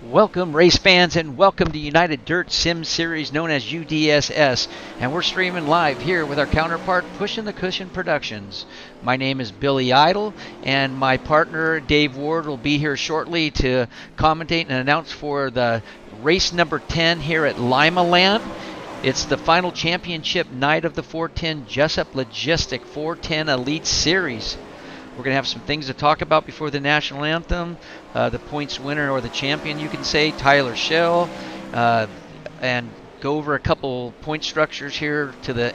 Welcome race fans and welcome to United Dirt Sim Series known as UDSS, and we're streaming live here with our counterpart Pushing the Cushion Productions. My name is Billy Idle and my partner Dave Ward will be here shortly to commentate and announce for the race number 10 here at LimaLand. It's the final championship night of the 410 Jessup Logistic 410 Elite Series. We're going to have some things to talk about before the national anthem. The points winner or the champion, you can say, Tyler Schell, and go over a couple point structures here to the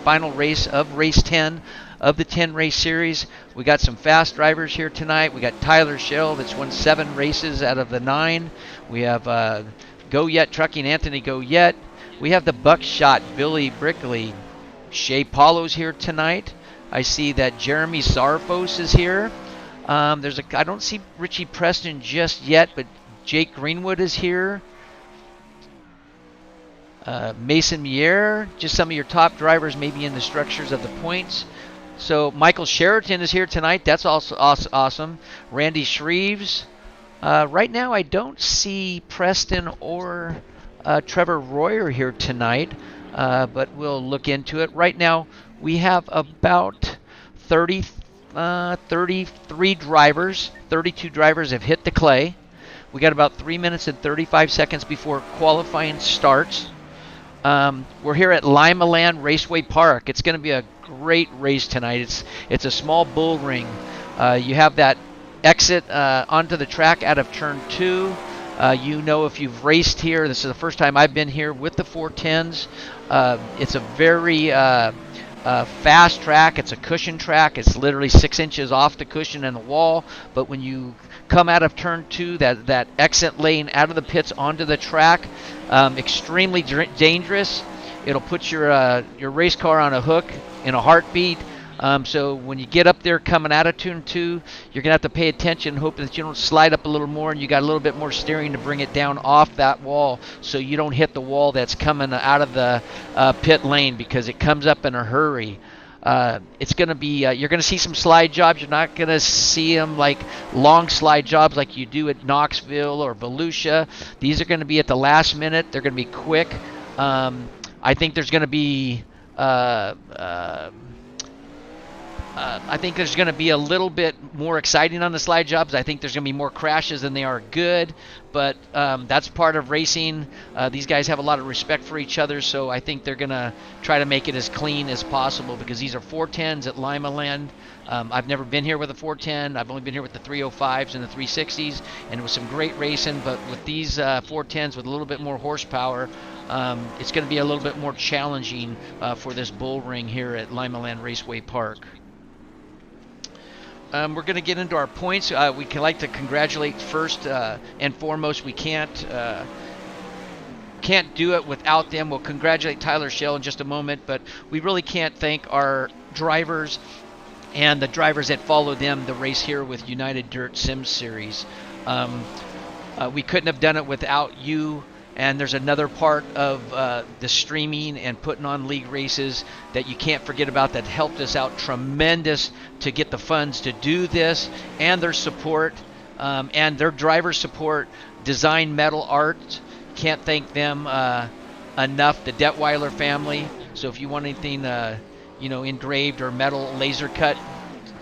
final race of race 10 of the 10 race series. We got some fast drivers here tonight. We got Tyler Schell that's won 7 races out of the 9. We have Go Yet Trucking Anthony Go Yet. We have the Buckshot Billy Brickley. Shea Paulo's here tonight. I see that Jeremy Zarfos is here. I don't see Richie Preston just yet, but Jake Greenwood is here. Mason Mier, just some of your top drivers maybe in the structures of the points. So Michael Sheraton is here tonight. That's also awesome. Randy Shreves. Right now I don't see Preston or Trevor Royer here tonight, but we'll look into it. Right now we have about 33 drivers. 32 drivers have hit the clay. We got about 3 minutes and 35 seconds before qualifying starts. We're here at LimaLand Raceway Park. It's going to be a great race tonight. It's a small bull ring. You have that exit onto the track out of turn 2. You know, if you've raced here, this is the first time I've been here with the 410s. It's a very fast track. It's a cushion track. It's literally 6 inches off the cushion and the wall. But when you come out of turn 2, that exit lane out of the pits onto the track, extremely dangerous. It'll put your race car on a hook in a heartbeat. So when you get up there coming out of turn 2, you're going to have to pay attention, hope that you don't slide up a little more and you got a little bit more steering to bring it down off that wall so you don't hit the wall that's coming out of the pit lane, because it comes up in a hurry. It's going to be, you're going to see some slide jobs. You're not going to see them like long slide jobs like you do at Knoxville or Volusia. These are going to be at the last minute. They're going to be quick. I think there's going to be I think there's going to be a little bit more exciting on the slide jobs. I think there's going to be more crashes than they are good, but that's part of racing. These guys have a lot of respect for each other, so I think they're going to try to make it as clean as possible, because these are 410s at LimaLand. I've never been here with a 410. I've only been here with the 305s and the 360s, and it was some great racing, but with these 410s with a little bit more horsepower, it's going to be a little bit more challenging for this bull ring here at LimaLand Raceway Park. We're going to get into our points. We can like to congratulate first and foremost. We can't do it without them. We'll congratulate Tyler Schell in just a moment, but we really can't thank our drivers and the drivers that follow them the race here with United Dirt Sim Series. We couldn't have done it without you. And there's another part of the streaming and putting on league races that you can't forget about that helped us out tremendous to get the funds to do this, and their support and their driver support. Design Metal Art, can't thank them enough. The Detweiler family. So if you want anything engraved or metal laser cut,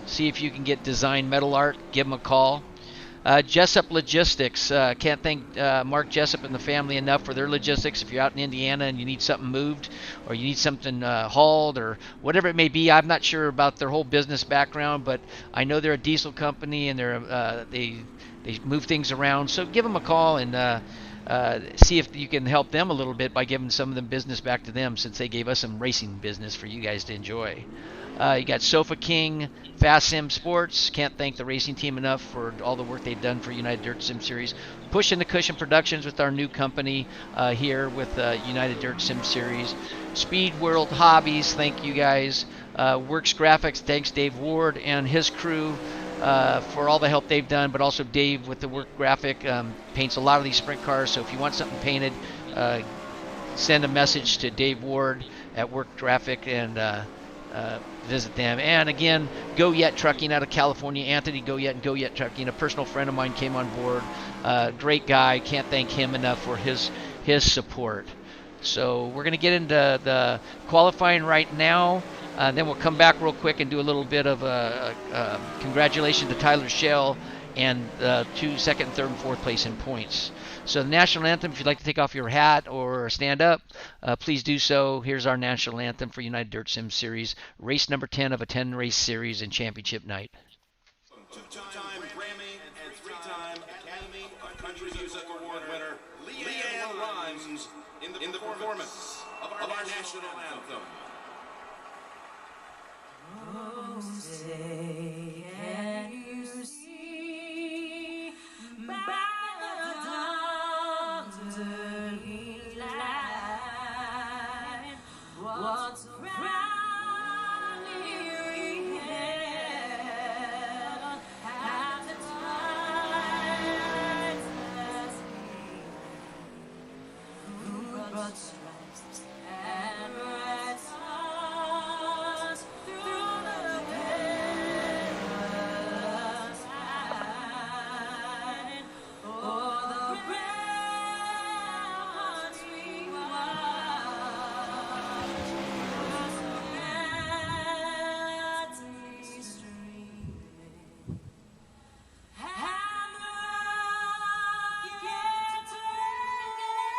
see if you can get Design Metal Art. Give them a call. Jessup Logistics, can't thank Mark Jessup and the family enough for their logistics. If you're out in Indiana and you need something moved, or you need something hauled, or whatever it may be, I'm not sure about their whole business background, but I know they're a diesel company and they move things around. So give them a call and see if you can help them a little bit by giving some of the business back to them, since they gave us some racing business for you guys to enjoy. You got Sofa King, Fast Sim Sports. Can't thank the racing team enough for all the work they've done for United Dirt Sim Series. Pushing the Cushion Productions with our new company here with United Dirt Sim Series. Speed World Hobbies, thank you guys. Works Graphics, thanks Dave Ward and his crew for all the help they've done, but also Dave with the Work Graphic paints a lot of these sprint cars. So if you want something painted, send a message to Dave Ward at Work Graphic, and visit them. And again, Go Yet Trucking out of California, Anthony Go Yet and Go Yet Trucking, a personal friend of mine, came on board. Great guy. Can't thank him enough for his support. So we're going to get into the qualifying right now. Then we'll come back real quick and do a little bit of a congratulations to Tyler Shell and 2 second, third, and fourth place in points. So the national anthem, if you'd like to take off your hat or stand up, please do so. Here's our national anthem for United Dirt Sim Series, race number 10 of a 10-race series and championship night. Two-time Grammy and three-time Academy of Country Music Award winner LimaLand rhymes in the performance of our national anthem. Oh, say, can you see by the dawn's early light what's around you held at the times as who brought stripes and red stars through the perilous night. Oh, the ground we watched madly streaming, and the rockets ringing,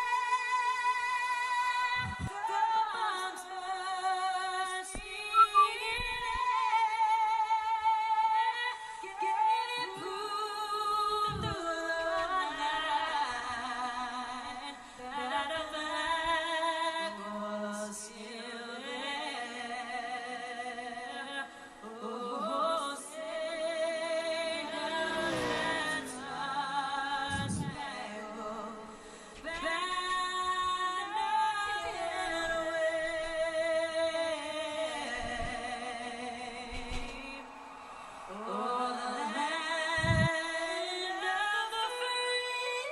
the monsters singing, getting through the night, that a flag was still there. Oh, sailors and star-spangled banner wave. Oh, the land of the free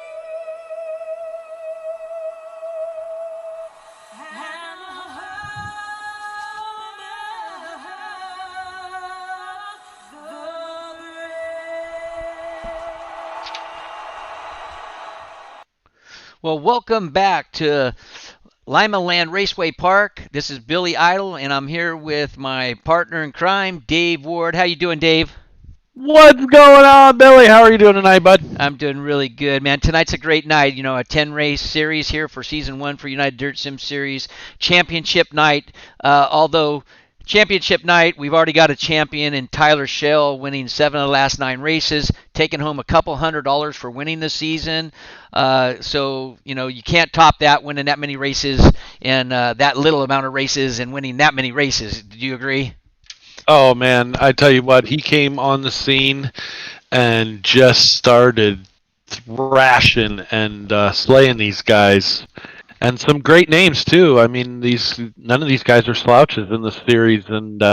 and the home of the brave. Well, welcome back to LimaLand Raceway Park. This is Billy Idle, and I'm here with my partner in crime, Dave Ward. How you doing, Dave? What's going on, Billy? How are you doing tonight, bud? I'm doing really good, man. Tonight's a great night. You know, a 10-race series here for Season 1 for United Dirt Sim Series. Championship night. Although championship night, we've already got a champion in Tyler Shell winning 7 of the last 9 races, taking home a couple $100 for winning the season. So, you know, you can't top that, winning that many races and that little amount of races and winning that many races. Do you agree? Oh, man, I tell you what, he came on the scene and just started thrashing and slaying these guys. And some great names, too. I mean, none of these guys are slouches in this series, and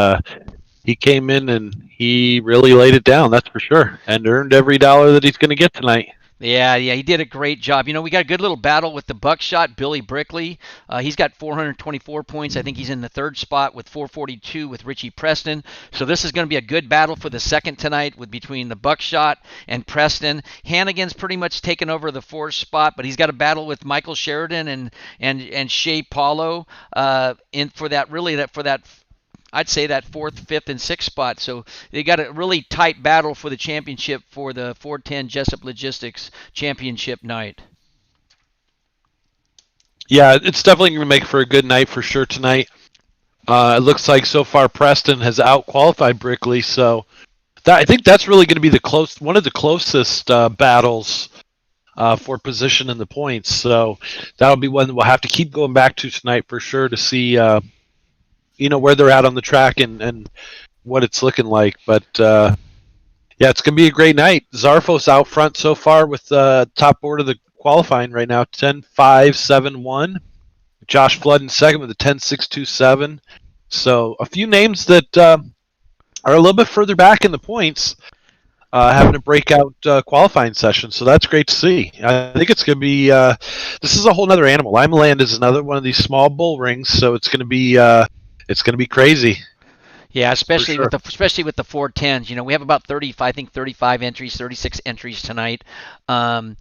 he came in and he really laid it down, that's for sure, and earned every dollar that he's going to get tonight. Yeah, he did a great job. You know, we got a good little battle with the buckshot, Billy Brickley. He's got 424 points. I think he's in the third spot with 442 with Richie Preston. So this is going to be a good battle for the second tonight between the buckshot and Preston. Hannigan's pretty much taken over the fourth spot, but he's got a battle with Michael Sheridan and Shea Paulo for that I'd say that fourth, fifth, and sixth spot. So they got a really tight battle for the championship for the 410 Jessup Logistics Championship night. Yeah, it's definitely going to make for a good night for sure tonight. It looks like so far Preston has out-qualified Brickley, so I think that's really going to be one of the closest battles for position in the points. So that'll be one that we'll have to keep going back to tonight for sure to see where they're at on the track and what it's looking like. But yeah, it's going to be a great night. Zarfos out front so far with the top board of the qualifying right now, 10.571. Josh Flood in second with a 10.627. So a few names that are a little bit further back in the points having a breakout qualifying session. So that's great to see. I think it's going to be this is a whole other animal. LimaLand is another one of these small bull rings, so it's going to be crazy. Yeah, for sure. especially with the 410s. You know, we have about 35, I think 35 entries, 36 entries tonight. Um,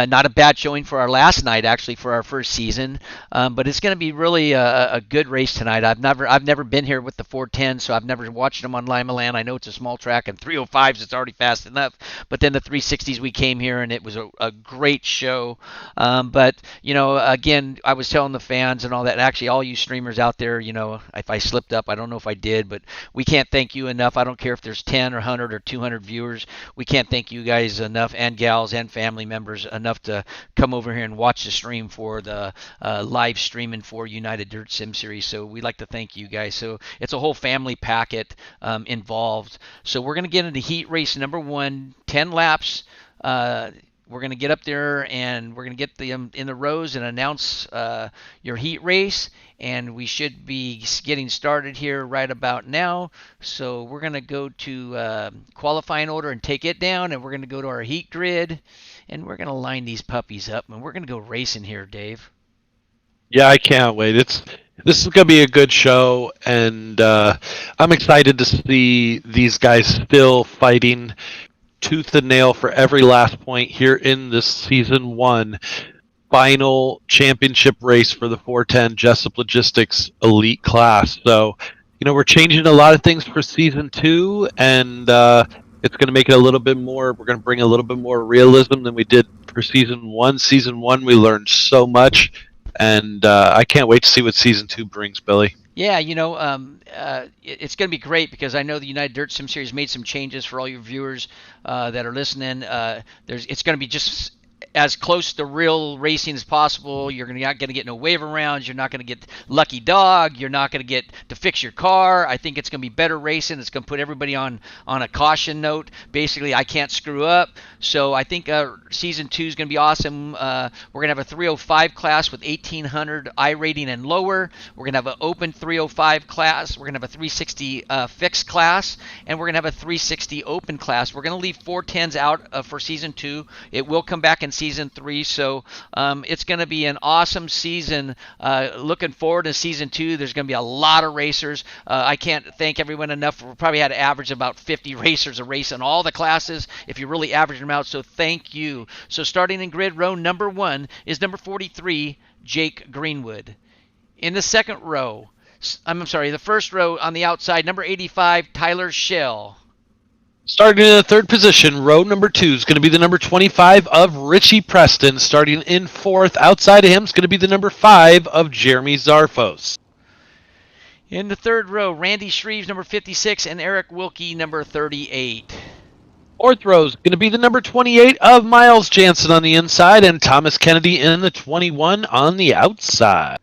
Not a bad showing for our last night, actually, for our first season. But it's going to be really a good race tonight. I've never been here with the 410s, so I've never watched them on LimaLand. I know it's a small track, and 305s it's already fast enough. But then the 360s, we came here, and it was a great show. But you know, again, I was telling the fans and all that. Actually, all you streamers out there, you know, if I slipped up, I don't know if I did, but we can't thank you enough. I don't care if there's 10 or 100 or 200 viewers. We can't thank you guys enough, and gals and family members enough to come over here and watch the stream for the live streaming for United Dirt Sim Series. So we'd like to thank you guys. So it's a whole family packet involved. So we're going to get into heat race number 1, 10 laps. We're going to get up there and we're going to get them in the rows and announce your heat race. And we should be getting started here right about now. So we're going to go to qualifying order and take it down. And we're going to go to our heat grid. And we're going to line these puppies up. And we're going to go racing here, Dave. Yeah, I can't wait. This is going to be a good show, and I'm excited to see these guys still fighting tooth and nail for every last point here in this season 1 final championship race for the 410 Jessup Logistics Elite class. So, you know, we're changing a lot of things for season 2, and it's going to make it a little bit more. We're going to bring a little bit more realism than we did for season 1. Season 1, we learned so much, and I can't wait to see what season 2 brings, Billy. Yeah, you know, it's going to be great because I know the United Dirt Sim Series made some changes for all your viewers that are listening. It's going to be just as close to real racing as possible. You're not going to get no waiver rounds. You're not going to get lucky dog. You're not going to get to fix your car. I think it's going to be better racing. It's going to put everybody on a caution note. Basically, I can't screw up. So I think season 2 is going to be awesome. We're going to have a 305 class with 1800 I rating and lower. We're going to have an open 305 class. We're going to have a 360 fixed class, and we're going to have a 360 open class. We're going to leave 410s out for season 2. It will come back in season 3, so it's going to be an awesome season. Looking forward to season 2. There's going to be a lot of racers. I can't thank everyone enough. We probably had an average of about 50 racers a race in all the classes if you really average them out, so thank you. So starting in grid row number 1 is number 43, Jake Greenwood. In the second row, the first row on the outside, number 85, Tyler Schell. Starting in the third position, row number 2 is going to be the number 25 of Richie Preston. Starting in fourth, outside of him is going to be the number 5 of Jeremy Zarfos. In the third row, Randy Shreves, number 56, and Eric Wilkie, number 38. Fourth row is going to be the number 28 of Miles Jansen on the inside and Thomas Kennedy in the 21 on the outside.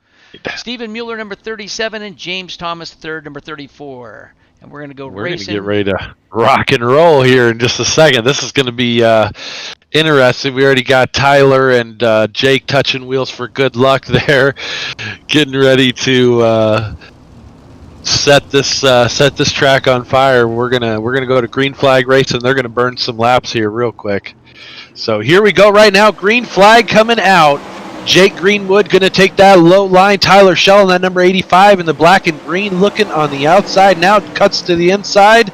Stephen Mueller, number 37, and James Thomas, third, number 34. And we're going to go We're racing. going to get ready to rock and roll here in just a second. This is going to be interesting. We already got Tyler and Jake touching wheels for good luck there, getting ready to set this track on fire. We're gonna go to green flag race, and they're gonna burn some laps here real quick. So here we go right now. Green flag coming out. Jake Greenwood going to take that low line. Tyler Schell on that number 85 in the black and green looking on the outside. Now cuts to the inside.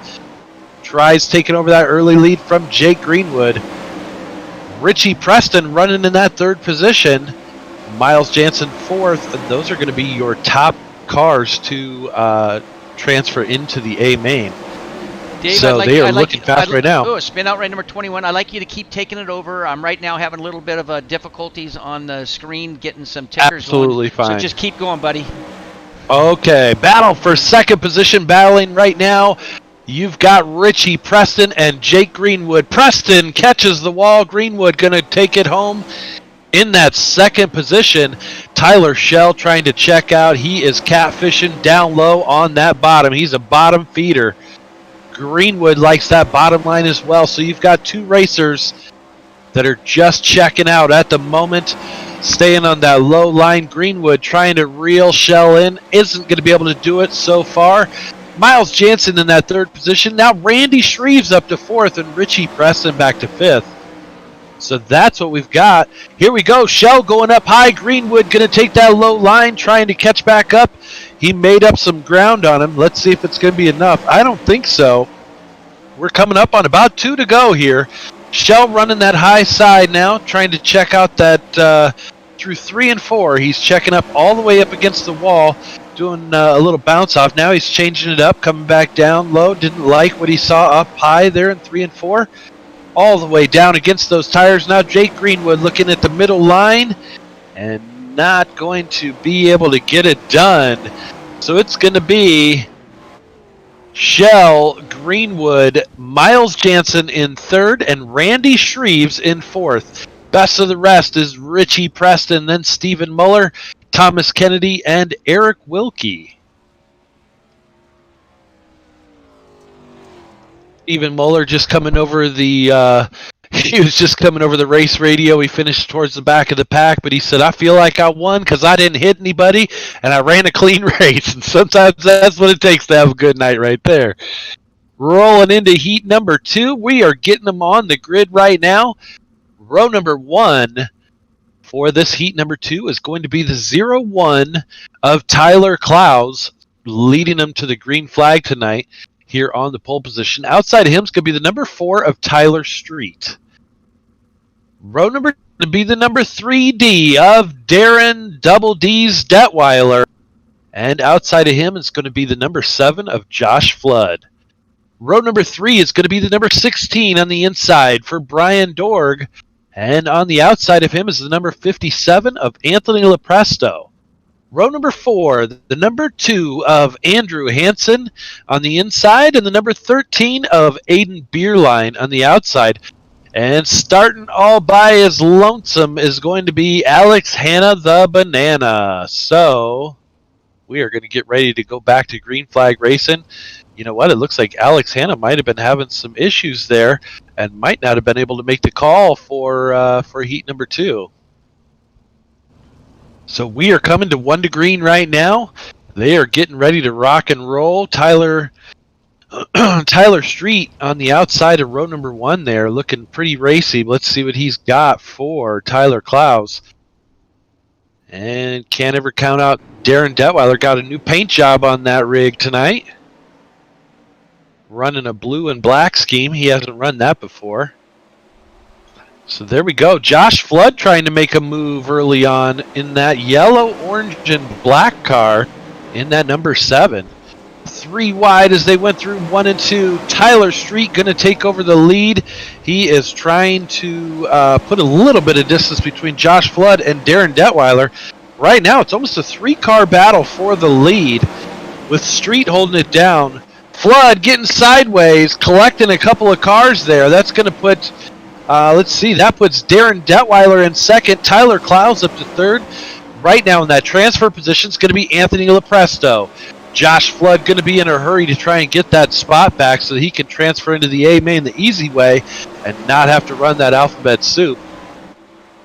Tries taking over that early lead from Jake Greenwood. Richie Preston running in that third position. Miles Jansen fourth. And those are going to be your top cars to transfer into the A main. Dave, so they are looking fast right now. Oh, spin out right number 21. I'd like you to keep taking it over. I'm right now having a little bit of difficulties on the screen, getting some tickers Absolutely going. fine. So just keep going, buddy. Okay, battle for second position battling right now. You've got Richie Preston and Jake Greenwood. Preston catches the wall. Greenwood going to take it home in that second position. Tyler Schell trying to check out. He is catfishing down low on that bottom. He's a bottom feeder. Greenwood likes that bottom line as well. So you've got two racers that are just checking out at the moment, staying on that low line. Greenwood trying to reel Schell in. Isn't going to be able to do it so far. Miles Jansen in that third position. Now Randy Shreves up to fourth and Richie Preston back to fifth. So that's what we've got. Here we go. Schell going up high. Greenwood going to take that low line, trying to catch back up. He made up some ground on him. Let's see if it's going to be enough. I don't think so. We're coming up on about 2 to go here. Shell running that high side now, trying to check out that through 3 and 4. He's checking up all the way up against the wall, doing a little bounce off. Now he's changing it up, coming back down low. Didn't like what he saw up high there in 3 and 4. All the way down against those tires. Now Jake Greenwood looking at the middle line and not going to be able to get it done. So it's going to be Shell, Greenwood, Miles Jansen in 3rd, and Randy Shreves in 4th. Best of the rest is Richie Preston, then Stephen Muller, Thomas Kennedy, and Eric Wilkie. Stephen Muller just coming over the he was just coming over the race radio. He finished towards the back of the pack, but he said, I feel like I won because I didn't hit anybody and I ran a clean race. And sometimes that's what it takes to have a good night right there. Rolling into heat number 2. We are getting them on the grid right now. Row number 1 for this heat number 2 is going to be the 0-1 of Tyler Clowes, leading them to the green flag tonight here on the pole position. Outside of him is going to be the number 4 of Tyler Street. Row number 2 to be the number 3D of Darren Double D's Detweiler. And outside of him is going to be the number 7 of Josh Flood. Row number 3 is going to be the number 16 on the inside for Brian Dorg. And on the outside of him is the number 57 of Anthony Lepresto. Row number 4, the number 2 of Andrew Hansen on the inside, and the number 13 of Aiden Beerline on the outside. And starting all by his lonesome is going to be Alex Hanna the Banana. So we are going to get ready to go back to green flag racing. You know what? It looks like Alex Hanna might have been having some issues there and might not have been able to make the call for heat number 2. So we are coming to 1 to green right now. They are getting ready to rock and roll. Tyler Street on the outside of row number 1 there, looking pretty racy. Let's see what he's got for Tyler Clowes. And can't ever count out Darren Detweiler. Got a new paint job on that rig tonight. Running a blue and black scheme. He hasn't run that before. So there we go. Josh Flood trying to make a move early on in that yellow, orange, and black car in that number 7. 3 wide as they went through 1 and 2. Tyler Street going to take over the lead. He is trying to put a little bit of distance between Josh Flood and Darren Detweiler. Right now, it's almost a 3-car battle for the lead, with Street holding it down. Flood getting sideways, collecting a couple of cars there. That's going to put... let's see, that puts Darren Detweiler in 2nd, Tyler Clowes up to 3rd. Right now in that transfer position is going to be Anthony Lepresto. Josh Flood going to be in a hurry to try and get that spot back so that he can transfer into the A main the easy way and not have to run that alphabet soup.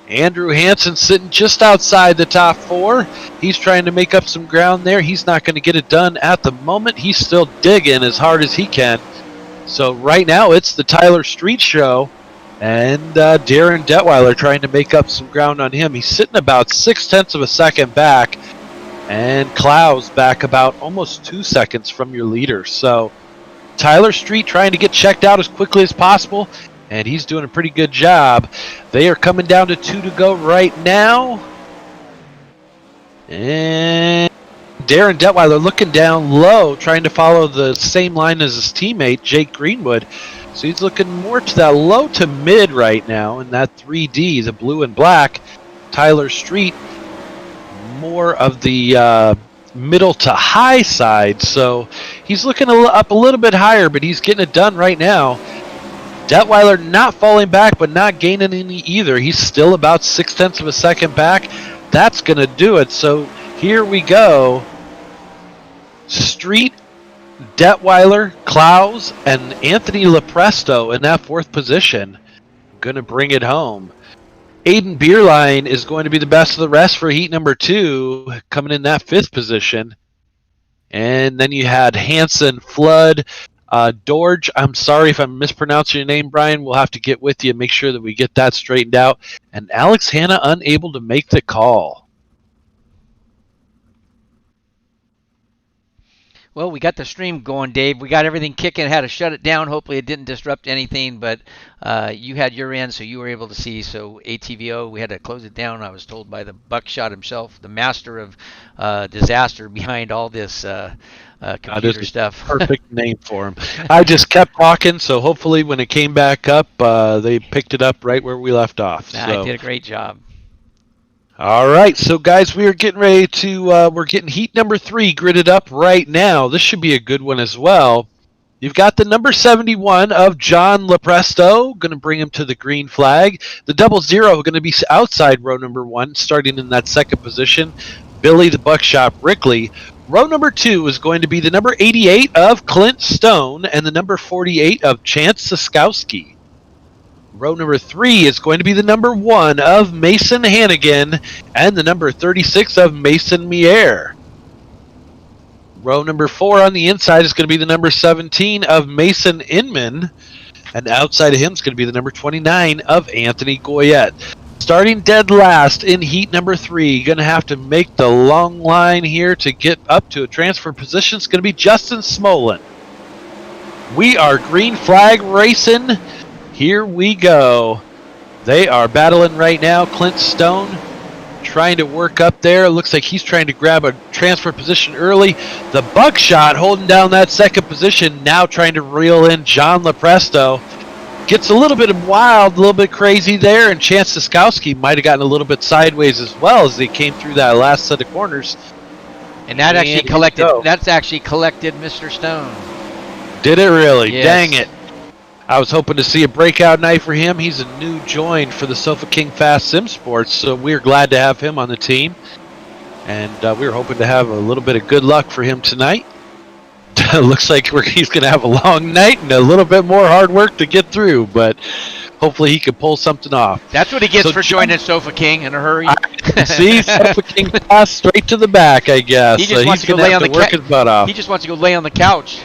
Andrew Hansen sitting just outside the top 4. He's trying to make up some ground there. He's not going to get it done at the moment. He's still digging as hard as he can. So right now it's the Tyler Street show. And Darren Detweiler trying to make up some ground on him. He's sitting about 0.6 of a second back. And Clowes back about almost 2 seconds from your leader. So Tyler Street trying to get checked out as quickly as possible. And he's doing a pretty good job. They are coming down to 2 to go right now. And Darren Detweiler looking down low, trying to follow the same line as his teammate, Jake Greenwood. So he's looking more to that low to mid right now in that 3D, the blue and black. Tyler Street, more of the middle to high side. So he's looking up a little bit higher, but he's getting it done right now. Detweiler not falling back, but not gaining any either. He's still about 0.6 of a second back. That's going to do it. So here we go. Street, Detweiler, Clowes, and Anthony Lepresto in that 4th position. Going to bring it home. Aiden Beerline is going to be the best of the rest for heat number 2, coming in that 5th position. And then you had Hansen, Flood, Dorge. I'm sorry if I'm mispronouncing your name, Brian. We'll have to get with you and make sure that we get that straightened out. And Alex Hanna unable to make the call. Well, we got the stream going, Dave. We got everything kicking. Had to shut it down. Hopefully, it didn't disrupt anything. But you had your end, so you were able to see. So ATVO, we had to close it down. I was told by the buckshot himself, the master of disaster behind all this That is computer a stuff. perfect name for him. I just kept talking, so hopefully when it came back up, they picked it up right where we left off. Nah, So. I did a great job. All right, so guys, we are getting ready to, we're getting heat number 3 gridded up right now. This should be a good one as well. You've got the number 71 of John Lepresto, going to bring him to the green flag. The 00 going to be outside row number 1, starting in that second position. Billy the Buckshot Brickley. Row number 2 is going to be the number 88 of Clint Stone and the number 48 of Chance Siskowski. Row number 3 is going to be the number 1 of Mason Hannigan and the number 36 of Mason Mier. Row number 4 on the inside is going to be the number 17 of Mason Inman, and outside of him is going to be the number 29 of Anthony Goyette. Starting dead last in heat number 3, going to have to make the long line here to get up to a transfer position. It's going to be Justin Smolin. We are green flag racing. Here we go. They are battling right now. Clint Stone trying to work up there. Looks like he's trying to grab a transfer position early. The Buckshot holding down that second position, now trying to reel in John Lepresto. Gets a little bit wild, a little bit crazy there, and Chance Siskowski might have gotten a little bit sideways as well as they came through that last set of corners. And that actually And collected. go. That's actually collected Mr. Stone. Did it really? Yes. Dang it. I was hoping to see a breakout night for him. He's a new join for the Sofa King Fast Sim Sports, so we're glad to have him on the team. And we're hoping to have a little bit of good luck for him tonight. Looks like he's going to have a long night and a little bit more hard work to get through, but hopefully he can pull something off. That's what he gets So for joining Sofa King in a hurry. See, Sofa King passed straight to the back, I guess. He just wants he's to go gonna lay have on the work couch. his butt off. He just wants to go lay on the couch.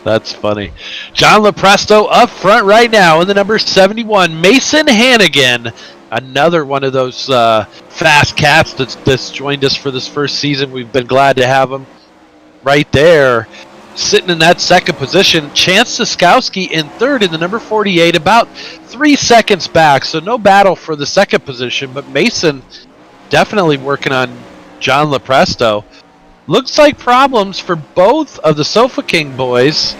That's funny. John Lepresto up front right now in the number 71. Mason Hannigan, another one of those fast cats that's joined us for this first season. We've been glad to have him right there. Sitting in that second position. Chance Siskowski in third in the number 48, about 3 seconds back. So no battle for the second position, but Mason definitely working on John Lepresto. Looks like problems for both of the Sofa King boys.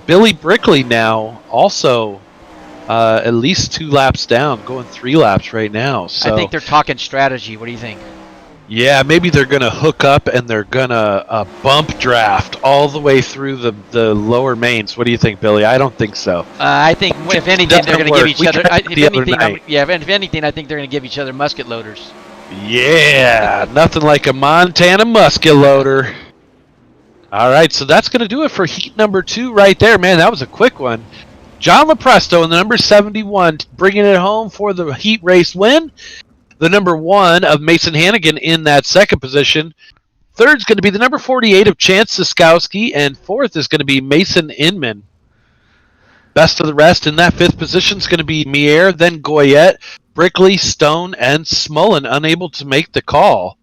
Billy Brickley now also at least 2 laps down, going 3 laps right now. So I think they're talking strategy. What do you think? yeah, maybe they're going to hook up and they're going to bump draft all the way through the lower mains. What do you think, Billy? I don't think so. I think if anything, they're going to give each We other. tried If the other anything, night. if anything, I think they're going to give each other musket loaders. Yeah, nothing like a Montana musket loader. All right, so that's going to do it for heat number 2 right there. Man, that was a quick one. John Lepresto in the number 71 bringing it home for the heat race win. The number 1 of Mason Hannigan in that second position. Third's going to be the number 48 of Chance Siskowski, and fourth is going to be Mason Inman. Best of the rest in that fifth position is going to be Mier, then Goyette, Brickley, Stone, and Smullen unable to make the call.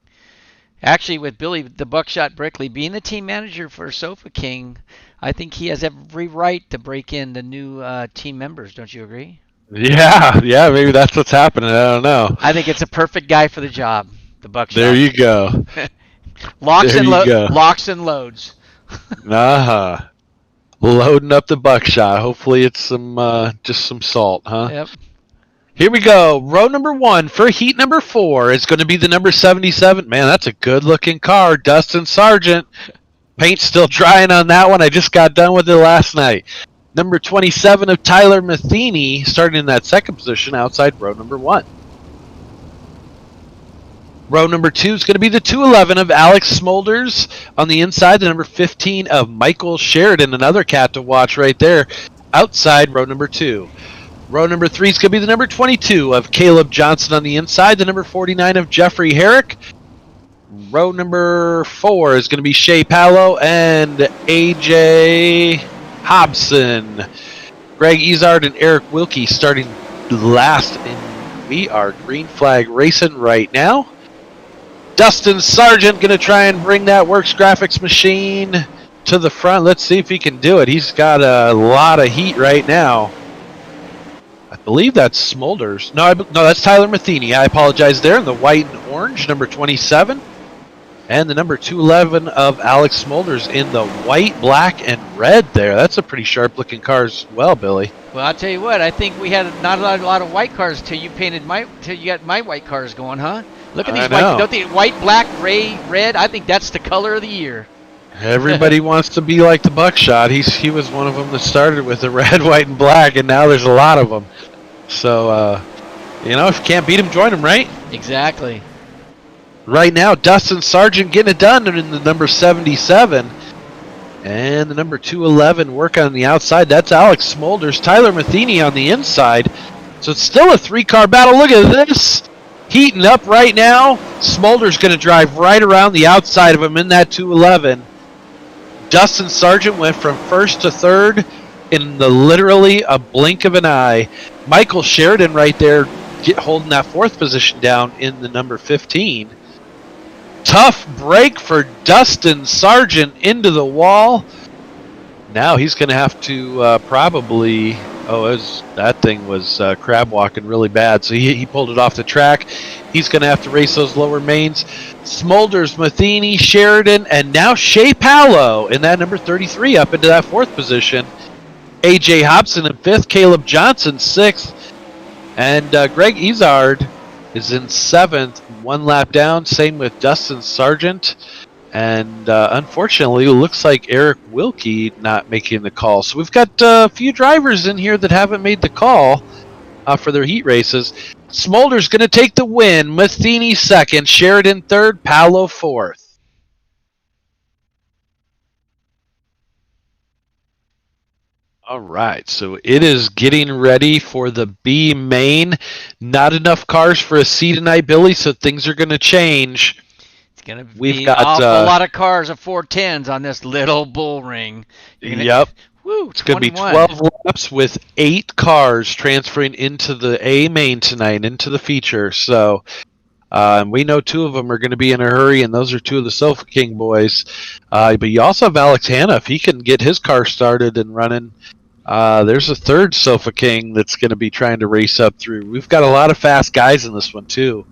Actually, with Billy the Buckshot Brickley being the team manager for Sofa King, I think he has every right to break in the new team members. Don't you agree? Yeah, maybe that's what's happening. I don't know. I think it's a perfect guy for the job. The Buckshot. There you go. Locks there and you go. locks and loads. Uh-huh. Loading up the buckshot. Hopefully it's just some salt, huh? Yep. Here we go. Row number 1 for heat number 4 is going to be the number 77. Man, that's a good-looking car. Dustin Sargent. Paint's still drying on that one. I just got done with it last night. Number 27 of Tyler Matheny, starting in that second position outside row number 1. Row number 2 is going to be the 211 of Alex Smolders. On the inside, the number 15 of Michael Sheridan, another cat to watch right there, outside row number 2. Row number 3 is going to be the number 22 of Caleb Johnson on the inside, the number 49 of Jeffrey Herrick. Row number 4 is going to be Shea Palo and AJ Hobson. Greg Izard and Eric Wilkie starting last, and we are green flag racing right now. Dustin Sargent going to try and bring that Works Graphics machine to the front. Let's see if he can do it. He's got a lot of heat right now. I believe that's Smolders. No, that's Tyler Matheny. I apologize there. In the white and orange, number 27. And the number 211 of Alex Smolders in the white, black, and red there. That's a pretty sharp-looking car as well, Billy. Well, I'll tell you what. I think we had not a lot of white cars till you got my white cars going, huh? Look at these white. Don't they white, black, gray, red? I think that's the color of the year. Everybody wants to be like the Buckshot. He was one of them that started with the red, white, and black, and now there's a lot of them. So, if you can't beat him, join him, right? Exactly. Right now, Dustin Sargent getting it done in the number 77. And the number 211 working on the outside. That's Alex Smolders. Tyler Matheny on the inside. So it's still a three-car battle. Look at this. Heating up right now. Smolders going to drive right around the outside of him in that 211. Dustin Sargent went from first to third in literally a blink of an eye. Michael Sheridan right there holding that fourth position down in the number 15. Tough break for Dustin Sargent into the wall. Now he's going to have to probably... that thing was crab walking really bad, so he pulled it off the track. He's going to have to race those lower mains. Smolders, Matheny, Sheridan, and now Shea Palo in that number 33 up into that fourth position. A.J. Hobson in fifth, Caleb Johnson sixth, and Greg Izard is in seventh, one lap down. Same with Dustin Sargent. And unfortunately, it looks like Eric Wilkie not making the call. So we've got a few drivers in here that haven't made the call for their heat races. Smolders going to take the win. Matheny second. Sheridan third. Palo fourth. All right, so it is getting ready for the B main. Not enough cars for a C tonight, Billy, so things are going to change. It's going to be an awful lot of cars of 410s on this little bull ring. Yep. Woo, it's going to be 12 laps with 8 cars transferring into the A main tonight, into the feature. So we know 2 of them are going to be in a hurry, and those are 2 of the Sofa King boys. But you also have Alex Hanna. If he can get his car started and running, there's a third Sofa King that's going to be trying to race up through. We've got a lot of fast guys in this one, too.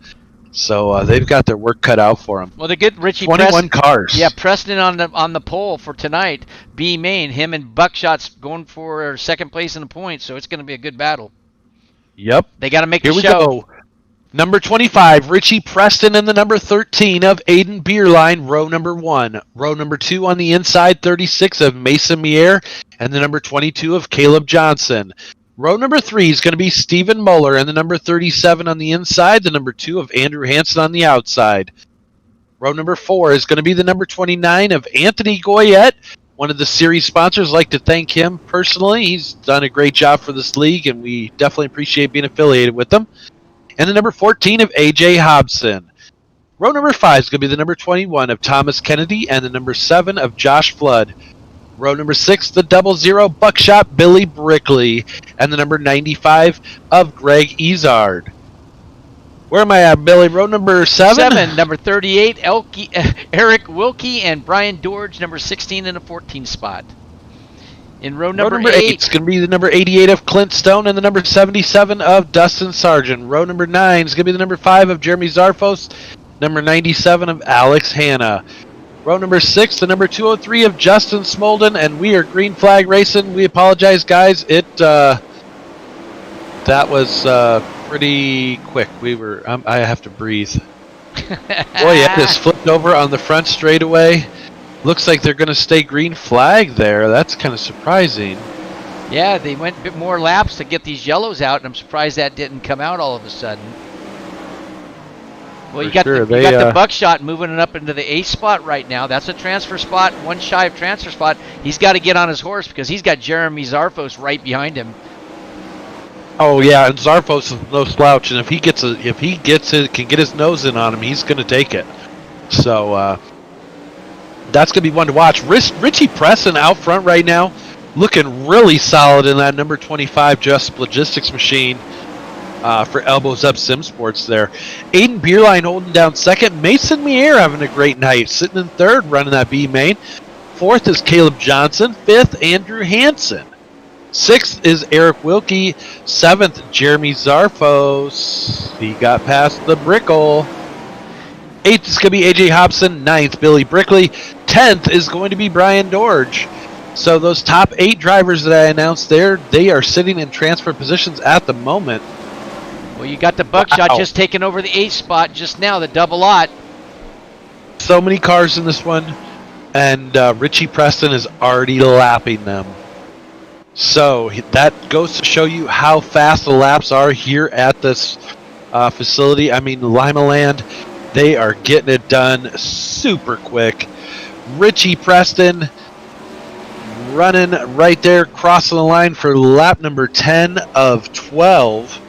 So they've got their work cut out for them. Well, the good Richie 21 cars. Yeah, Preston on the pole for tonight. B main, him and Buckshot's going for second place in the points, so it's going to be a good battle. Yep. They got to make Here the we show. Go. Number 25, Richie Preston, and the number 13 of Aiden Beerline, row number 1. Row number 2 on the inside, 36 of Mason Mier, and the number 22 of Caleb Johnson. Row number 3 is going to be Stephen Muller, and the number 37 on the inside, the number 2 of Andrew Hansen on the outside. Row number 4 is going to be the number 29 of Anthony Goyette, one of the series sponsors. I'd like to thank him personally. He's done a great job for this league, and we definitely appreciate being affiliated with them. And the number 14 of A.J. Hobson. Row number 5 is going to be the number 21 of Thomas Kennedy, and the number 7 of Josh Flood. Row number 6, the 00 Buckshot Billy Brickley, and the number 95 of Greg Izard. Where am I at, Billy? Row number 7? Number 38, Eric Wilkie, and Brian Dorge, number 16 in the 14 spot. In row number 8, it's going to be the number 88 of Clint Stone, and the number 77 of Dustin Sargent. Row number 9 is going to be the number 5 of Jeremy Zarfos, number 97 of Alex Hanna. Row number 6, the number 203 of Justin Smolden, and we are Green Flag Racing. We apologize, guys. That was pretty quick. I have to breathe. Boy, yeah, just flipped over on the front straightaway. Looks like they're going to stay green flag there. That's kind of surprising. Yeah, they went a bit more laps to get these yellows out, and I'm surprised that didn't come out all of a sudden. Well, you got the Buckshot moving it up into the 8th spot right now. That's a transfer spot, one shy of transfer spot. He's got to get on his horse because he's got Jeremy Zarfos right behind him. Oh yeah, and Zarfos is no slouch, and if he can get his nose in on him, he's going to take it. So that's going to be one to watch. Richie Preston out front right now, looking really solid in that number 25 Jessup Logistics machine. for Elbows Up Sim Sports there. Aiden Beerline holding down second. Mason Mier having a great night, sitting in third, running that B main. Fourth is Caleb Johnson. Fifth, Andrew Hansen. Sixth is Eric Wilkie. Seventh, Jeremy Zarfos. He got past the Brickle. Eighth is going to be AJ Hobson. Ninth, Billy Brickley. 10th is going to be Brian Dorge. So those top 8 drivers that I announced there, they are sitting in transfer positions at the moment. Well, you got the Buckshot just taking over the 8th spot just now, the double lot. So many cars in this one, and Richie Preston is already lapping them. So that goes to show you how fast the laps are here at this facility. I mean, LimaLand, they are getting it done super quick. Richie Preston running right there, crossing the line for lap number 10 of 12.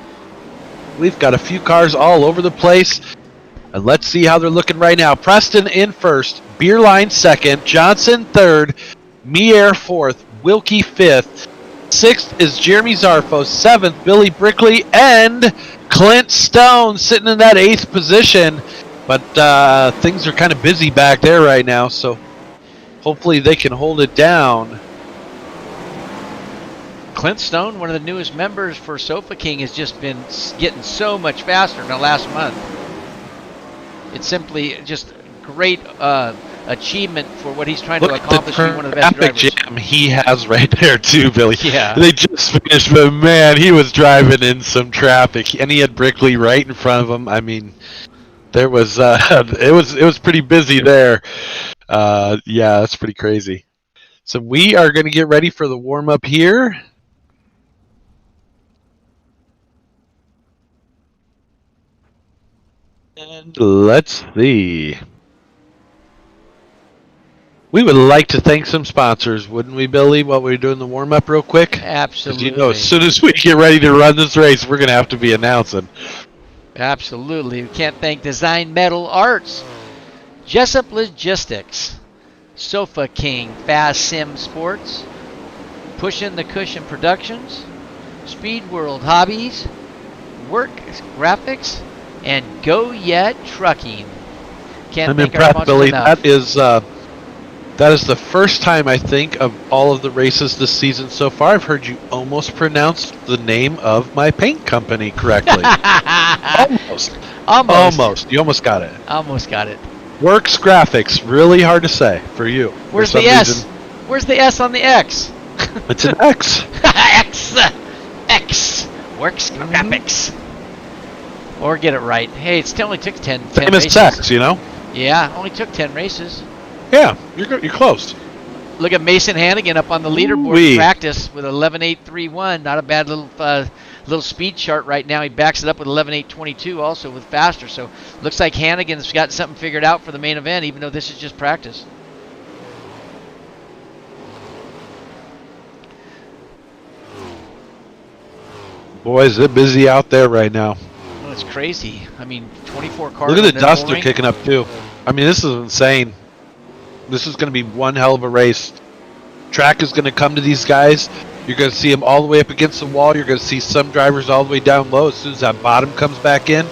We've got a few cars all over the place, and let's see how they're looking right now. Preston in first, Beerline second, Johnson third, Mier fourth, Wilkie fifth. Sixth is Jeremy Zarfo, seventh, Billy Brickley, and Clint Stone sitting in that 8th position. But things are kind of busy back there right now, so hopefully they can hold it down. Clint Stone, one of the newest members for Sofa King, has just been getting so much faster in the last month. It's simply just great achievement for what he's trying to accomplish. Being one of the best traffic drivers. jam he has right there too, Billy. Yeah. They just finished, but man, he was driving in some traffic, and he had Brickley right in front of him. I mean, there was it was pretty busy there. Yeah, that's pretty crazy. So we are going to get ready for the warm up here. And let's see. We would like to thank some sponsors, wouldn't we, Billy, while we're doing the warm-up real quick? 'Cause Absolutely. you know, as soon as we get ready to run this race, we're going to have to be announcing. Absolutely. We can't thank Design Metal Arts, Jessup Logistics, Sofa King, Fast Sim Sports, Pushin' the Cushion Productions, Speed World Hobbies, Work Graphics, and Go Yet Trucking. Can't I'm thank our impressed, sponsors Billy. enough. That is the first time, I think, of all of the races this season so far, I've heard you almost pronounce the name of my paint company correctly. Almost. Almost. You almost got it. Almost got it. Works Graphics. Really hard to say for you. Where's For the some S? reason. Where's the S on the X? It's an X. X. X. Works Graphics. Or get it right. Hey, it still only took 10 Same as races. sex, you know? Yeah, only took 10 races. Yeah, you're close. Look at Mason Hannigan up on the leaderboard Ooh-wee. in practice with 11.831. Not a bad little speed chart right now. He backs it up with 11.822 also with faster. So looks like Hannigan's got something figured out for the main event, even though this is just practice. Boy, is it busy out there right now. Oh, it's crazy. I mean, 24 cars. Look at on the dust they're ring. kicking up, too. I mean, this is insane. This is going to be one hell of a race. Track is going to come to these guys. You're going to see them all the way up against the wall. You're going to see some drivers all the way down low as soon as that bottom comes back in.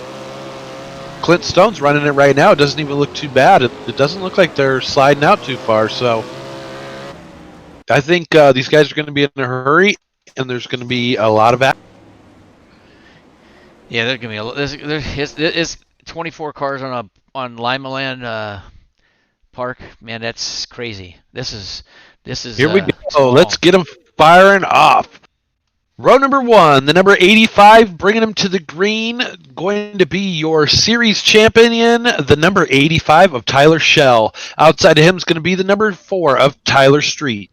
Clint Stone's running it right now. It doesn't even look too bad. It doesn't look like they're sliding out too far. So I think these guys are going to be in a hurry, and there's going to be a lot of action. Yeah, there's gonna be there's 24 cars on LimaLand Park. Man, that's crazy. This is Here we go. small. Let's get them firing off. Row number 1, the number 85, bringing him to the green, going to be your series champion, the number 85 of Tyler Shell. Outside of him is going to be the number 4 of Tyler Street.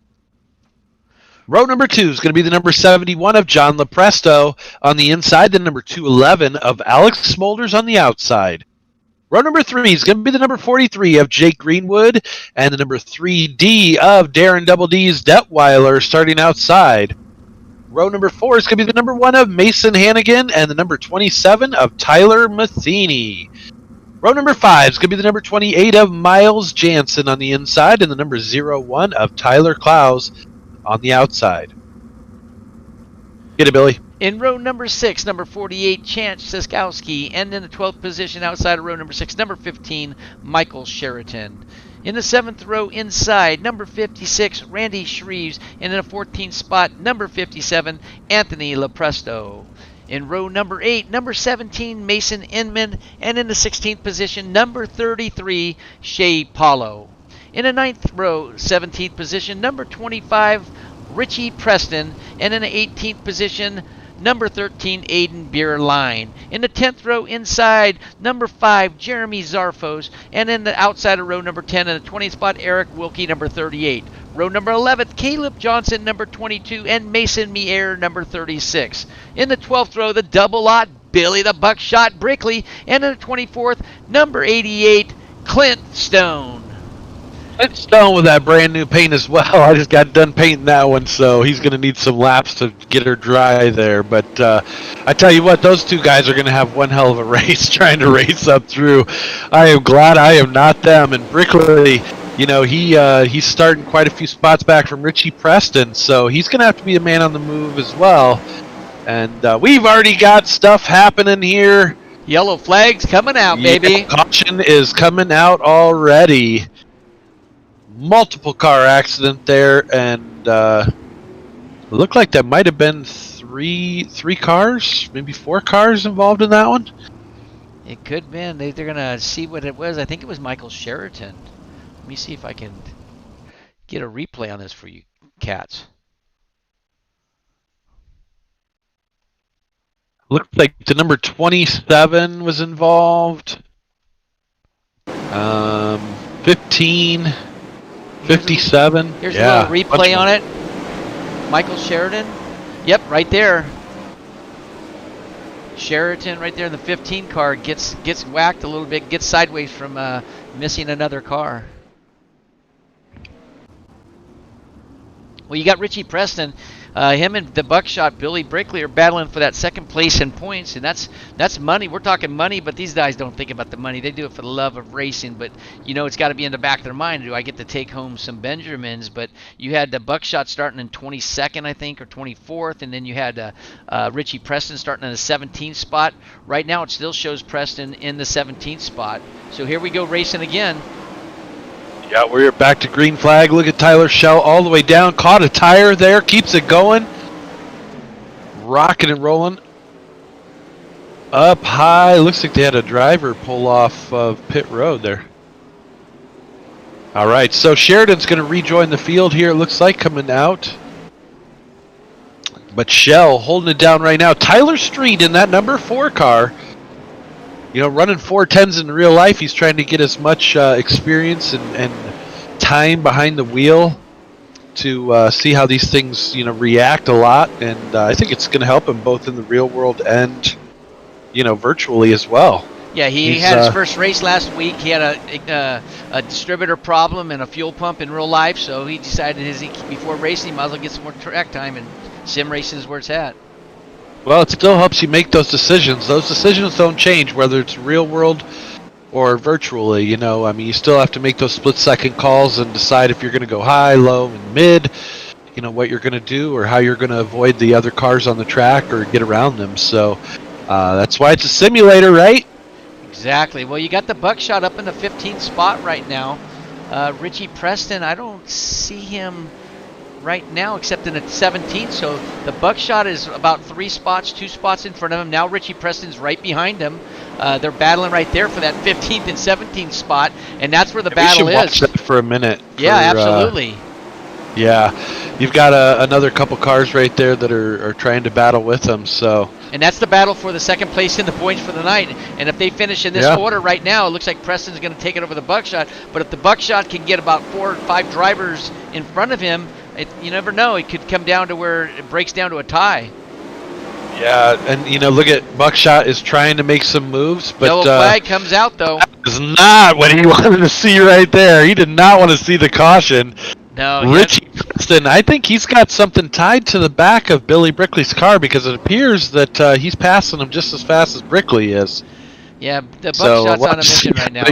Row number 2 is going to be the number 71 of John Lepresto on the inside, the number 211 of Alex Smolders on the outside. Row number 3 is going to be the number 43 of Jake Greenwood and the number 3D of Darren Double D's Detweiler starting outside. Row number 4 is going to be the number 1 of Mason Hannigan and the number 27 of Tyler Matheny. Row number 5 is going to be the number 28 of Miles Jansen on the inside and the number 01 of Tyler Klaus on the outside. Get it, Billy. In row number 6, number 48, Chance Siskowski. And in the 12th position outside of row number 6, number 15, Michael Sheraton. In the 7th row inside, number 56, Randy Shreves. And in the 14th spot, number 57, Anthony Lepresto. In row number 8, number 17, Mason Inman. And in the 16th position, number 33, Shea Paulo. In the 9th row, 17th position, number 25, Richie Preston. And in the 18th position, number 13, Aiden Beerline. In the 10th row inside, number 5, Jeremy Zarfos. And in the outside of row number 10, in the 20th spot, Eric Wilkie, number 38. Row number 11, Caleb Johnson, number 22, and Mason Mier, number 36. In the 12th row, the double lot, Billy the Buckshot Brickley. And in the 24th, number 88, Clint Stone. Clint Stone with that brand new paint as well. I just got done painting that one, so he's going to need some laps to get her dry there. But I tell you what, those two guys are going to have one hell of a race trying to race up through. I am glad I am not them. And Brickley, you know, he's starting quite a few spots back from Richie Preston, so he's going to have to be a man on the move as well. And we've already got stuff happening here. Yellow flags coming out, baby. Yeah, caution is coming out already. Multiple car accident there, and it looked like there might have been three cars, maybe 4 cars involved in that one. It could have been. They're going to see what it was. I think it was Michael Sheraton. Let me see if I can get a replay on this for you cats. Looks like the number 27 was involved. 15, 57. Here's a little replay on it. Michael Sheridan. Yep, right there. Sheraton right there in the 15 car gets whacked a little bit, gets sideways from missing another car. Well, you got Richie Preston. Him and the Buckshot Billy Brickley are battling for that second place in points, and that's money. We're talking money, but these guys don't think about the money. They do it for the love of racing, but you know it's got to be in the back of their mind. Do I get to take home some Benjamins? But you had the Buckshot starting in 22nd, I think, or 24th, and then you had Richie Preston starting in the 17th spot. Right now, it still shows Preston in the 17th spot. So here we go racing again. Yeah, we're back to green flag. Look at Tyler Schell all the way down. Caught a tire there. Keeps it going. Rocking and rolling. Up high. Looks like they had a driver pull off of pit road there. All right, so Sheridan's going to rejoin the field here, it looks like, coming out. But Schell holding it down right now. Tyler Street in that number 4 car. You know, running 410s in real life, he's trying to get as much experience and time behind the wheel to see how these things, you know, react a lot. And I think it's going to help him both in the real world and, you know, virtually as well. Yeah, he had his first race last week. He had a distributor problem and a fuel pump in real life, so he decided before racing, he might as well get some more track time, and sim racing is where it's at. Well, it still helps you make those decisions. Those decisions don't change, whether it's real world or virtually. You know, I mean, you still have to make those split-second calls and decide if you're going to go high, low, and mid. You know, what you're going to do or how you're going to avoid the other cars on the track or get around them. So that's why it's a simulator, right? Exactly. Well, you got the Buckshot up in the 15th spot right now. Richie Preston, I don't see him right now except in the 17th, so the Buckshot is about 2 spots in front of him. Now Richie Preston's right behind him. They're battling right there for that 15th and 17th spot, and that's where the battle we should watch that for a minute. Yeah, absolutely. Yeah, you've got another couple cars right there that are trying to battle with them. So, and that's the battle for the second place in the points for the night. And if they finish in this order right now, it looks like Preston's going to take it over the Buckshot. But if the Buckshot can get about 4 or 5 drivers in front of him, you never know. It could come down to where it breaks down to a tie. Yeah, and you know, look at Buckshot is trying to make some moves, but yellow flag comes out though. That is not what he wanted to see right there. He did not want to see the caution. No, Richie Preston, I think he's got something tied to the back of Billy Brickley's car because it appears that he's passing him just as fast as Brickley is. Yeah, the Buckshot's on a mission right now.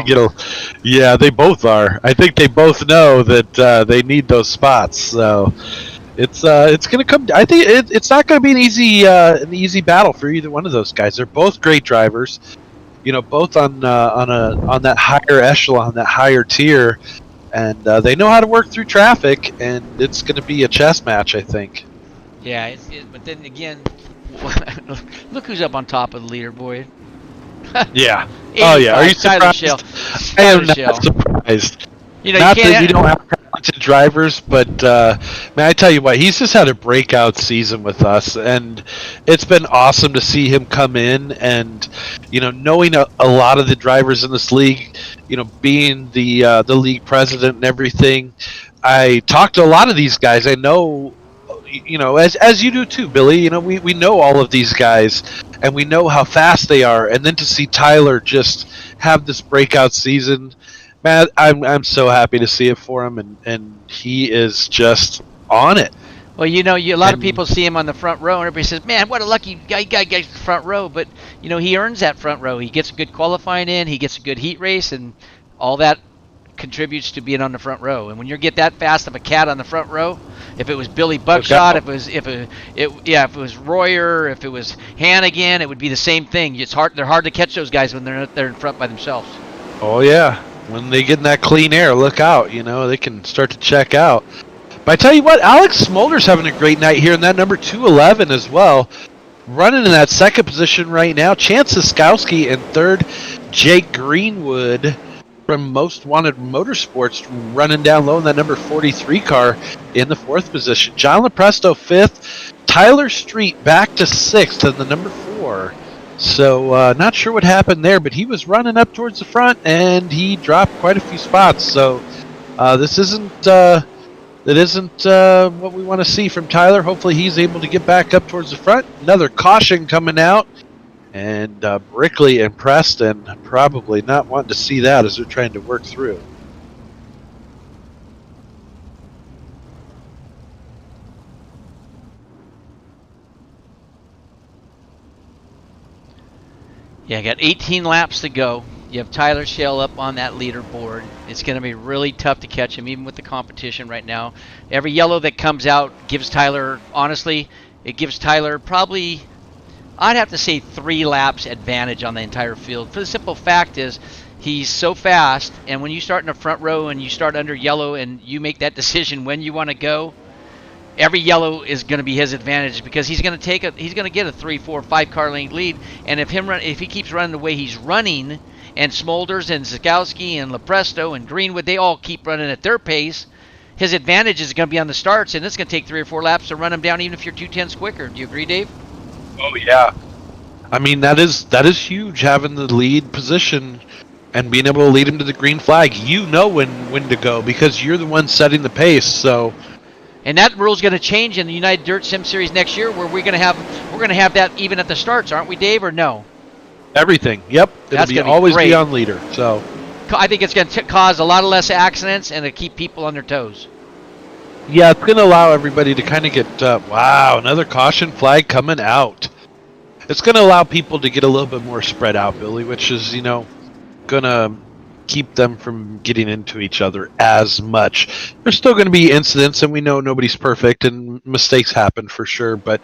Yeah, they both are. I think they both know that they need those spots. So, It's gonna come. I think it's not gonna be an easy battle for either one of those guys. They're both great drivers. Both on that higher echelon, that higher tier, and they know how to work through traffic. And it's gonna be a chess match, I think. Yeah, but then again, look who's up on top of the leaderboard. Yeah. Oh yeah. Are you 85, Tyler surprised? Shell. I am Tyler not Shell. surprised. You Not can't. that we don't have talented drivers, but man, I tell you what, he's just had a breakout season with us, and it's been awesome to see him come in and knowing a lot of the drivers in this league, being the league president and everything. I talked to a lot of these guys. I know, as you do too, Billy. We know all of these guys, and we know how fast they are, and then to see Tyler just have this breakout season. Man, I'm so happy to see it for him, and he is just on it. Well, a lot of people see him on the front row, and everybody says, "Man, what a lucky guy gets the front row." But he earns that front row. He gets a good qualifying in, he gets a good heat race, and all that contributes to being on the front row. And when you get that fast of a cat on the front row, if it was Billy Buckshot, if it was Royer, if it was Hannigan, it would be the same thing. They're hard to catch those guys when they're in front by themselves. Oh yeah. When they get in that clean air, look out, they can start to check out. But I tell you what, Alex Smolder's having a great night here in that number 211 as well. Running in that second position right now, Chance Siskowski in third, Jake Greenwood from Most Wanted Motorsports running down low in that number 43 car in the fourth position. John Lepresto fifth, Tyler Street back to sixth in the number 4. So not sure what happened there, but he was running up towards the front and he dropped quite a few spots. So this isn't what we want to see from Tyler. Hopefully he's able to get back up towards the front. Another caution coming out, and Brickley and Preston probably not wanting to see that as they're trying to work through. Yeah, got 18 laps to go. You have Tyler Shell up on that leaderboard. It's going to be really tough to catch him, even with the competition right now. Every yellow that comes out gives Tyler, honestly, it gives Tyler probably, I'd have to say 3 laps advantage on the entire field. For the simple fact is, he's so fast, and when you start in the front row and you start under yellow and you make that decision when you want to go, every yellow is going to be his advantage because he's going to get a 3, 4, 5 car length lead. And if he keeps running the way he's running, and Smolders and Zikowski and Lepresto and Greenwood, they all keep running at their pace, his advantage is going to be on the starts, and it's going to take 3 or 4 laps to run him down, even if you're 2/10 quicker. Do you agree, Dave? Oh yeah. I mean, that is huge, having the lead position and being able to lead him to the green flag. You know when to go because you're the one setting the pace. So. And that rule's going to change in the United Dirt Sim Series next year, where we're going to have that even at the starts, aren't we, Dave? Or no? Everything. Yep. That's It'll gonna always great. be on leader. So. I think it's going to cause a lot of less accidents and to keep people on their toes. Yeah, it's going to allow everybody to kind of get. Wow, another caution flag coming out. It's going to allow people to get a little bit more spread out, Billy, which is going to keep them from getting into each other as much. There's still going to be incidents, and we know nobody's perfect, and mistakes happen for sure. But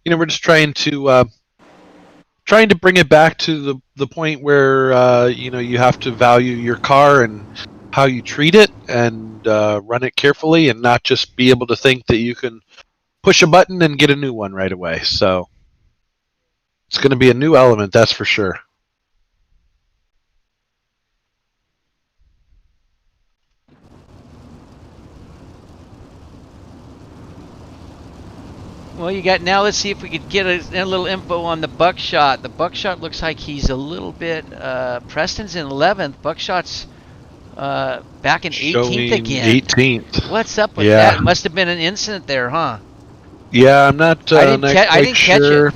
we're just trying to bring it back to the point where you have to value your car and how you treat it, and run it carefully, and not just be able to think that you can push a button and get a new one right away. So it's going to be a new element, that's for sure. Well, now let's see if we could get a little info on the Buckshot. The Buckshot looks like he's a little bit, Preston's in 11th. Buckshot's back in 18th again. 18th. What's up with Yeah. that? Must have been an incident there, huh? Yeah, I'm not, I didn't not catch quite sure. it.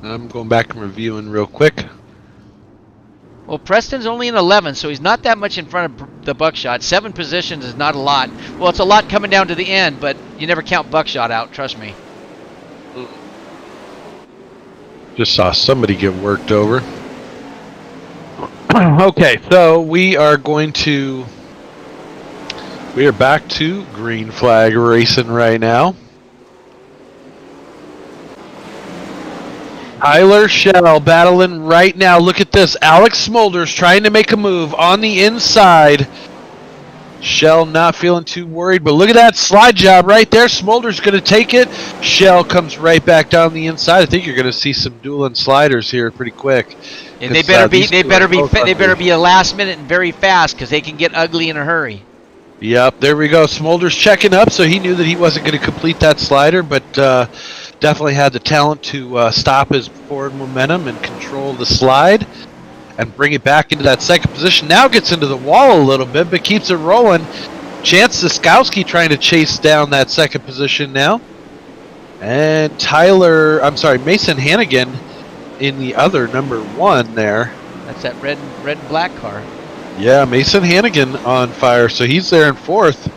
I'm going back and reviewing real quick. Well, Preston's only in 11th, so he's not that much in front of the Buckshot. 7 positions is not a lot. Well, it's a lot coming down to the end, but you never count Buckshot out, trust me. Just saw somebody get worked over. Okay, so we are going to We are back to green flag racing right now. Tyler Shell battling right now. Look at this. Alex Smolders trying to make a move on the inside. Shell not feeling too worried, but look at that slide job right there. Smolders going to take it. Shell comes right back down the inside. I think you're going to see some dueling sliders here pretty quick. And they better be a last minute and very fast because they can get ugly in a hurry. Yep, there we go. Smolders checking up, so he knew that he wasn't going to complete that slider, but definitely had the talent to stop his forward momentum and control the slide and bring it back into that second position. Now gets into the wall a little bit, but keeps it rolling. Chance Siskowski trying to chase down that second position now. And Mason Hannigan in the other number 1 there. That's that red and black car. Yeah, Mason Hannigan on fire, so he's there in 4th.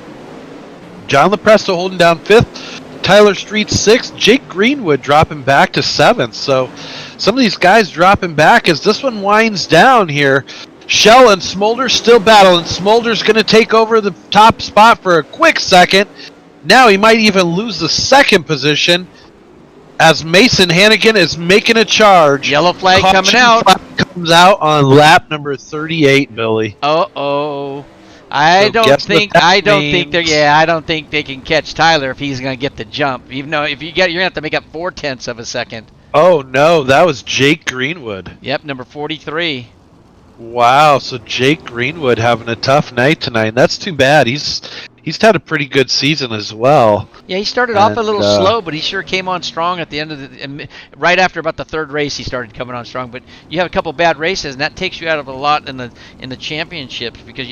John Lepresto holding down 5th. Tyler Street 6th. Jake Greenwood dropping back to 7th. So some of these guys dropping back as this one winds down here. Shell and Smolders still battling. Smolders going to take over the top spot for a quick second. Now he might even lose the second position as Mason Hannigan is making a charge. Yellow flag Caution coming out. flag comes out on lap number 38, Billy. Uh-oh. I don't think they can catch Tyler if he's going to get the jump. Even though you're going to have to make up 0.4 of a second. Oh no, that was Jake Greenwood. Yep, number 43. Wow, so Jake Greenwood having a tough night tonight. That's too bad. He's had a pretty good season as well. Yeah, he started off a little slow, but he sure came on strong at the end of right after about the 3rd race. He started coming on strong, but you have a couple bad races, and that takes you out of a lot in the championships because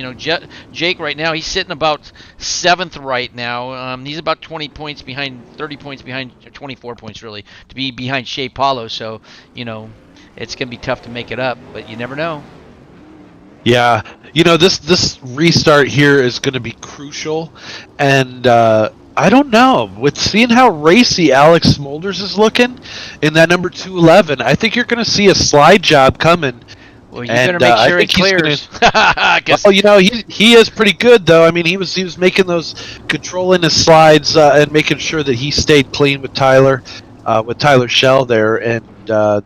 Jake right now he's sitting about 7th right now. He's about 20 points behind, 30 points behind, 24 points really to be behind Shea Paulo. So it's gonna be tough to make it up, but you never know. Yeah, this restart here is going to be crucial, and I don't know. With seeing how racy Alex Smolders is looking in that number 211, I think you're going to see a slide job coming. Well, you better make sure he clears. Well, he is pretty good though. I mean, he was making those, controlling his slides and making sure that he stayed clean with Tyler Shell there, and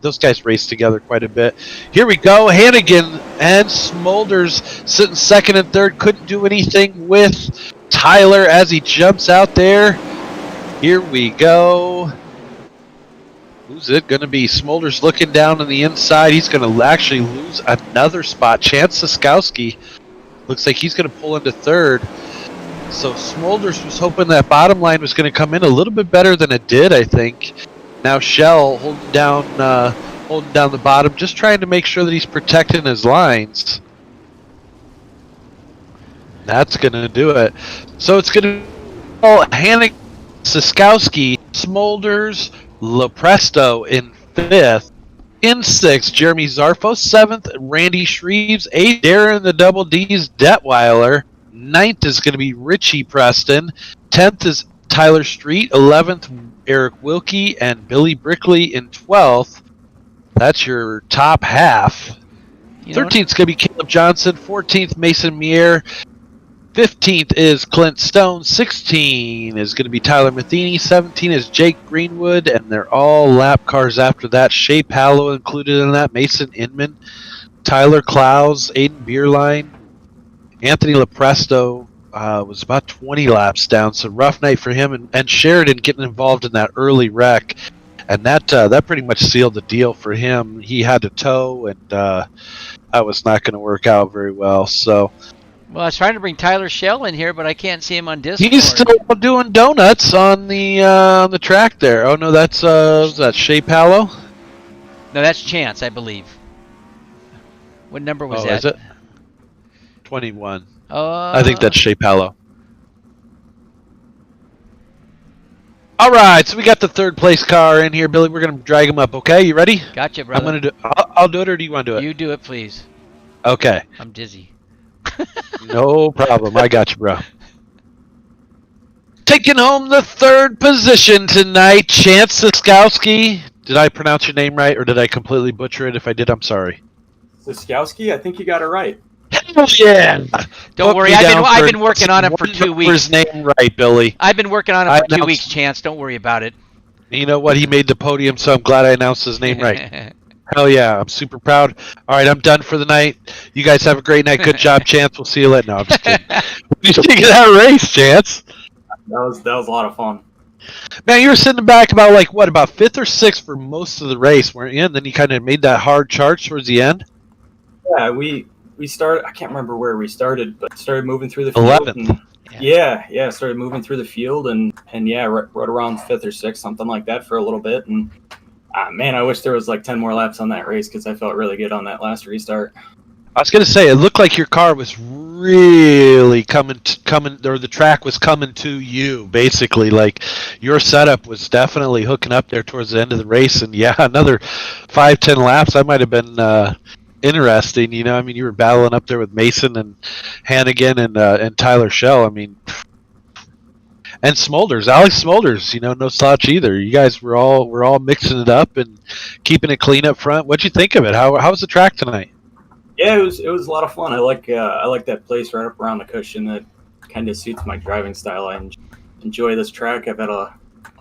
those guys raced together quite a bit. Here we go. Hannigan and Smolders sitting 2nd and 3rd. Couldn't do anything with Tyler as he jumps out there. Here we go. Who's it going to be? Smolders looking down on the inside. He's going to actually lose another spot. Chance Siskowski looks like he's going to pull into 3rd. So Smolders was hoping that bottom line was going to come in a little bit better than it did, I think. Now Shell holding down the bottom, just trying to make sure that he's protecting his lines. That's going to do it. So it's going to be Hannigan, Siskowski, Smolders, Lepresto in 5th. In 6th, Jeremy Zarfo. 7th, Randy Shreves. 8th, Darren the Double D's Detweiler. 9th is going to be Richie Preston. 10th is Tyler Street. 11th, Eric Wilkie and Billy Brickley in 12th. That's your top half. 13th is going to be Caleb Johnson. 14th, Mason Mier. 15th is Clint Stone. 16 is going to be Tyler Matheny. 17 is Jake Greenwood, and they're all lap cars after that. Shea Palo included in that. Mason Inman, Tyler Klaus, Aiden Bierlein, Anthony Lepresto was about 20 laps down, so rough night for him. And Sheridan getting involved in that early wreck, and that pretty much sealed the deal for him. He had to tow, and that was not going to work out very well. So. Well, I was trying to bring Tyler Shell in here, but I can't see him on Discord. He's still doing donuts on the track there. Oh no, that's was that Shea Palo? No, that's Chance, I believe. What number was that? Is it? 21. I think that's Shea Palo. All right, so we got the 3rd place car in here, Billy. We're gonna drag him up. Okay, you ready? Gotcha, brother. I'm gonna do. I'll do it, or do you want to do it? You do it, please. Okay. I'm dizzy. No problem. I got you, bro. Taking home the 3rd position tonight, Chance Siskowski. Did I pronounce your name right, or did I completely butcher it? If I did, I'm sorry. Siskowski, I think you got it right. Oh, yeah. Don't Book worry, me down I've for been working on it for one 2 driver's weeks. name right, Billy. I've been working on it I for 2 weeks, announced. Chance. Don't worry about it. You know what? He made the podium, so I'm glad I announced his name right. Hell yeah, I'm super proud. All right, I'm done for the night. You guys have a great night. Good job, Chance. We'll see you later. No, I'm just kidding. What do you think of that race, Chance? That was a lot of fun. Man, you were sitting back about about fifth or sixth for most of the race, weren't you? And then you kind of made that hard charge towards the end. Yeah, we started. I can't remember where we started, but started moving through the field. 11th. And yeah, started moving through the field, and yeah, right around fifth or sixth, something like that, for a little bit. And man, I wish there was like 10 more laps on that race because I felt really good on that last restart. I was gonna say it looked like your car was really coming, or the track was coming to you. Basically, like your setup was definitely hooking up there towards the end of the race. And yeah, another 5-10 laps, I might have been interesting. You know, I mean, you were battling up there with Mason and Hannigan and Tyler Shell. I mean, and Smolders, Alex Smolders. You know, no slouch either. You guys were all mixing it up and keeping it clean up front. What'd you think of it? How was the track tonight? Yeah, it was a lot of fun. I like that place right up around the cushion. That kind of suits my driving style. I enjoy this track. I've had a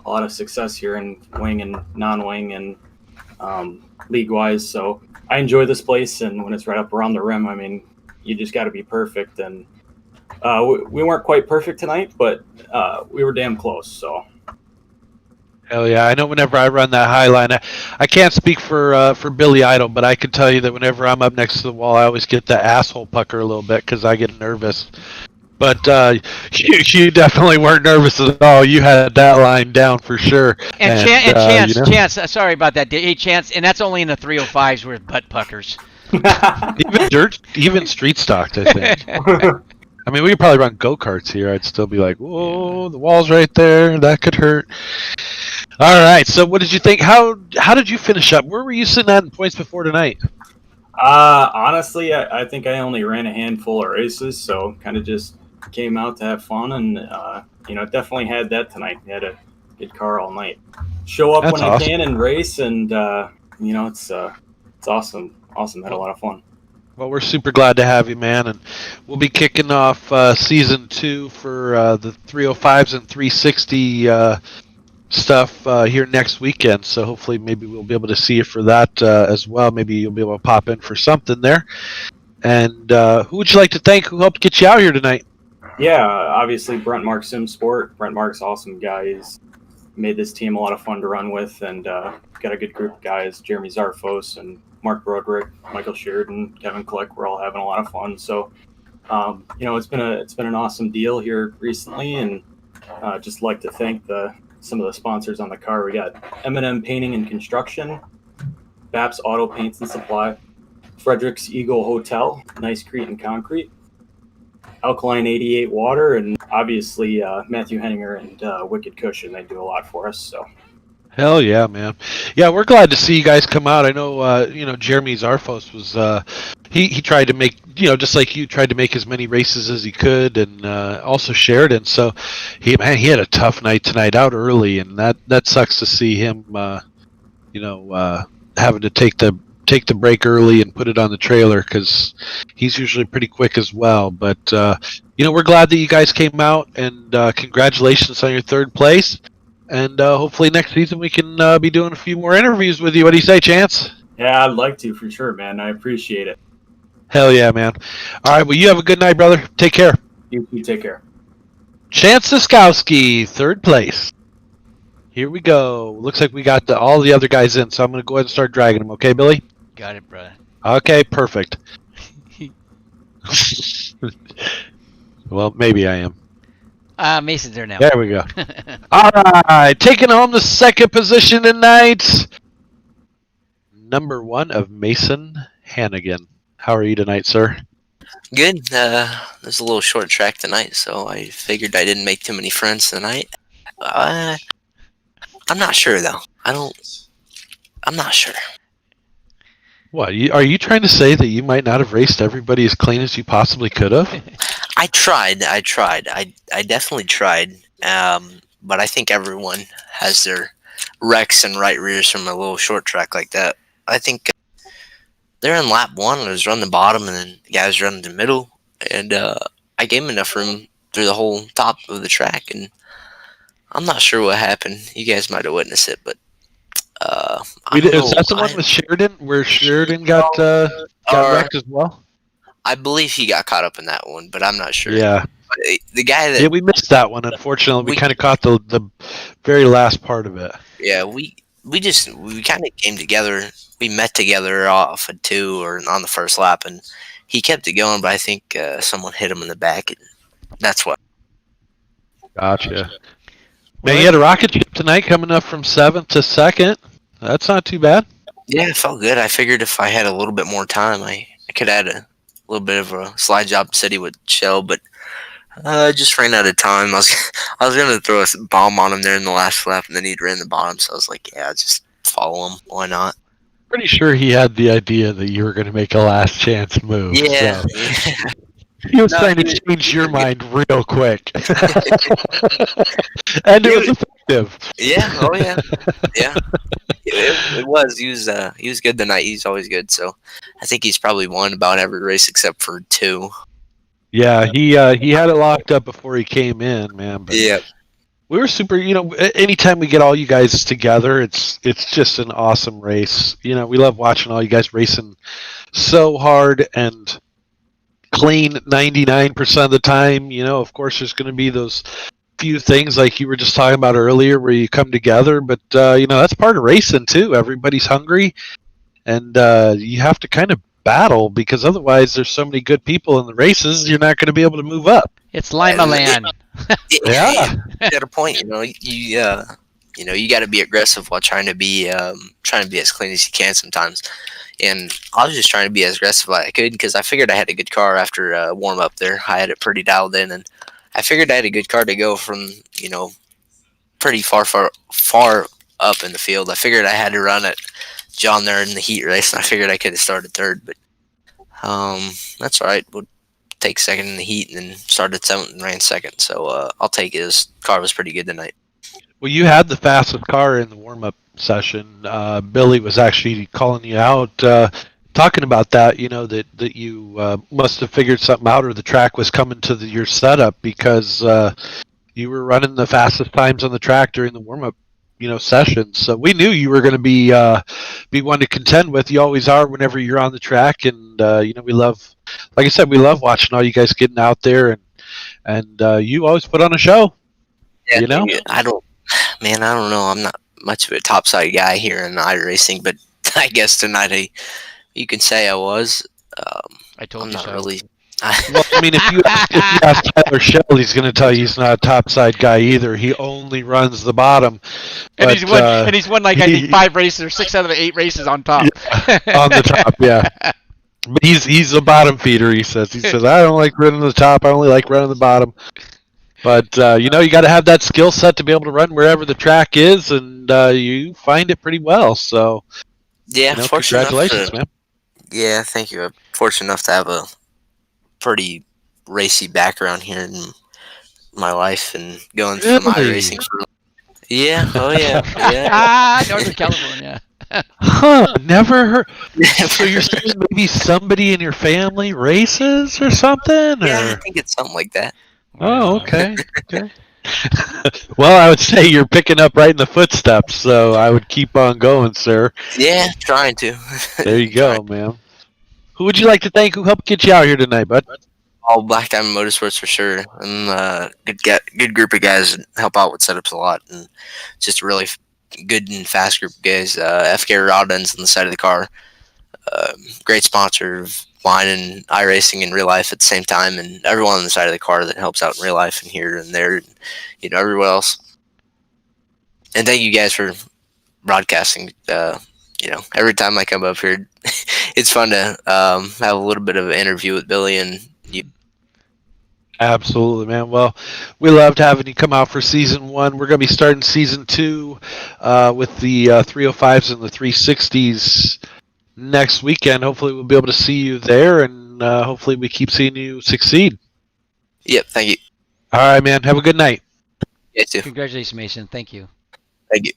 lot of success here in wing and non-wing and league wise. So I enjoy this place. And when it's right up around the rim, I mean, you just got to be perfect. And we weren't quite perfect tonight, but we were damn close. So. Hell yeah! I know. Whenever I run that high line, I can't speak for Billy Idol, but I can tell you that whenever I'm up next to the wall, I always get that asshole pucker a little bit because I get nervous. But you definitely weren't nervous at all. You had that line down for sure. And Chance, you know? Chance, sorry about that. Hey, Chance, and that's only in the 305s with butt puckers. even street stocked, I think. I mean, we could probably run go-karts here. I'd still be like, whoa, the wall's right there. That could hurt. All right. So what did you think? How did you finish up? Where were you sitting at in points before tonight? Honestly, I think I only ran a handful of races, so kind of just came out to have fun. And, definitely had that tonight. Had a good car all night. Show up when I can and race. And, it's awesome. Awesome. Had a lot of fun. Well, we're super glad to have you, man, and we'll be kicking off season 2 for the 305s and 360 stuff here next weekend. So hopefully, maybe we'll be able to see you for that as well. Maybe you'll be able to pop in for something there. And who would you like to thank? Who helped get you out here tonight? Yeah, obviously Brent Mark Sim Sport. Brent Mark's awesome guy. He's made this team a lot of fun to run with, and got a good group of guys. Jeremy Zarfos and Mark Broderick, Michael Sheridan, Kevin Click. We're all having a lot of fun. So, it's been an awesome deal here recently, and just like to thank some of the sponsors on the car. We got M&M Painting and Construction, Baps Auto Paints and Supply, Frederick's Eagle Hotel, Nice Crete and Concrete, Alkaline 88 Water, and obviously Matthew Henninger and Wicked Cushion. They do a lot for us. So. Hell yeah, man! Yeah, we're glad to see you guys come out. I know, Jeremy Zarfos was he tried to make, just like you, tried to make as many races as he could, and also Sheridan. So he had a tough night tonight, out early, and that sucks to see him, having to take the break early and put it on the trailer because he's usually pretty quick as well. But we're glad that you guys came out, and congratulations on your third place. And hopefully next season we can be doing a few more interviews with you. What do you say, Chance? Yeah, I'd like to, for sure, man. I appreciate it. Hell yeah, man. All right, well, you have a good night, brother. Take care. You take care. Chance Siskowski, third place. Here we go. Looks like we got all the other guys in, so I'm going to go ahead and start dragging them. Okay, Billy? Got it, brother. Okay, perfect. Well, maybe I am. Mason's there now. There we go. All right, taking home the second position tonight, number 1 of Mason Hannigan. How are you tonight, sir? Good. There's a little short track tonight, so I figured I didn't make too many friends tonight. I'm not sure, though. I'm not sure. What, are you trying to say that you might not have raced everybody as clean as you possibly could have? I tried. I definitely tried. But I think everyone has their wrecks and right rears from a little short track like that. I think they're in lap one. I was running the bottom, and then the guy was running the middle, and I gave him enough room through the whole top of the track, and I'm not sure what happened. You guys might have witnessed it, but I don't Is know. that the one with Sheridan, where Sheridan got wrecked as well? I believe he got caught up in that one, but I'm not sure. Yeah. But the guy that Yeah, we missed that one. Unfortunately, we kind of caught the very last part of it. yeah, we kind of came together. We met together off of 2 or on the first lap, and he kept it going. But I think someone hit him in the back, and that's what. Gotcha. Man, you had a rocket ship tonight, coming up from 7th to 2nd. That's not too bad. Yeah, it felt good. I figured if I had a little bit more time, I could add a little bit of a slide job city with Shell, but I just ran out of time. I was gonna throw a bomb on him there in the last lap, and then he'd ran the bottom. So I was like, yeah, just follow him. Why not? Pretty sure he had the idea that you were going to make a last chance move. Yeah. So. He was trying to change your mind real quick. And it was effective. Yeah. Oh yeah. Yeah. It was. He was good tonight. He's always good. So I think he's probably won about every race except for 2. Yeah, he had it locked up before he came in, man. But Yeah. we were super. Anytime we get all you guys together, it's just an awesome race. We love watching all you guys racing so hard and clean 99% of the time. Of course, there's going to be those few things like you were just talking about earlier where you come together, but that's part of racing too. Everybody's hungry, and you have to kind of battle, because otherwise there's so many good people in the races, you're not going to be able to move up. It's LimaLand. Yeah. You got a point. You got to be aggressive while trying to be as clean as you can sometimes. And I was just trying to be as aggressive as I could, because I figured I had a good car after warm up there. I had it pretty dialed in, and I figured I had a good car to go from pretty far up in the field. I figured I had to run at John there in the heat race, and I figured I could have started third, but that's all right. We'll take second in the heat, and then started 7th and ran second. So I'll take it. His car was pretty good tonight. Well, you had the fastest car in the warm-up session. Billy was actually calling you out, talking about that. That you must have figured something out, or the track was coming to your setup, because you were running the fastest times on the track during the warm-up, sessions. So we knew you were going to be one to contend with. You always are whenever you're on the track, and we love, like I said, we love watching all you guys getting out there, and you always put on a show. Yeah, I don't know. I'm not much of a topside guy here in iRacing, but I guess tonight you can say I was. I told I'm you not so. really. Well, I mean, if you ask Tyler Shell, he's going to tell you he's not a topside guy either. He only runs the bottom. And But, he's won like I think 5 races or 6 out of the 8 races on top. on the top, yeah. But he's a bottom feeder. He says I don't like running the top. I only like running the bottom. But you got to have that skill set to be able to run wherever the track is, and you find it pretty well. So Yeah, fortunate congratulations, man. Yeah, thank you. I'm fortunate enough to have a pretty racy background here in my life, and going from Really? iRacing for. Yeah. Oh yeah. Northern California. Huh? Never heard. So you're saying maybe somebody in your family races or something? Yeah, I Or? think it's something like that. Oh, okay. Well, I would say you're picking up right in the footsteps, so I would keep on going, sir. Yeah, trying to. There you go, man. Who would you like to thank who helped get you out here tonight, bud? All Black Diamond Motorsports for sure. And good group of guys that help out with setups a lot, and just a really good and fast group of guys. FK rod ends on the side of the car. Great sponsor of mine and iRacing in real life at the same time, and everyone on the side of the car that helps out in real life and here and there, and, everywhere else. And thank you guys for broadcasting. Every time I come up here, it's fun to have a little bit of an interview with Billy and you. Absolutely, man. Well, we loved having you come out for season 1. We're going to be starting season 2 with the 305s and the 360s next weekend. Hopefully we'll be able to see you there, and hopefully we keep seeing you succeed. Yep, thank you. All right, man. Have a good night. You too. Congratulations, Mason. Thank you. Thank you.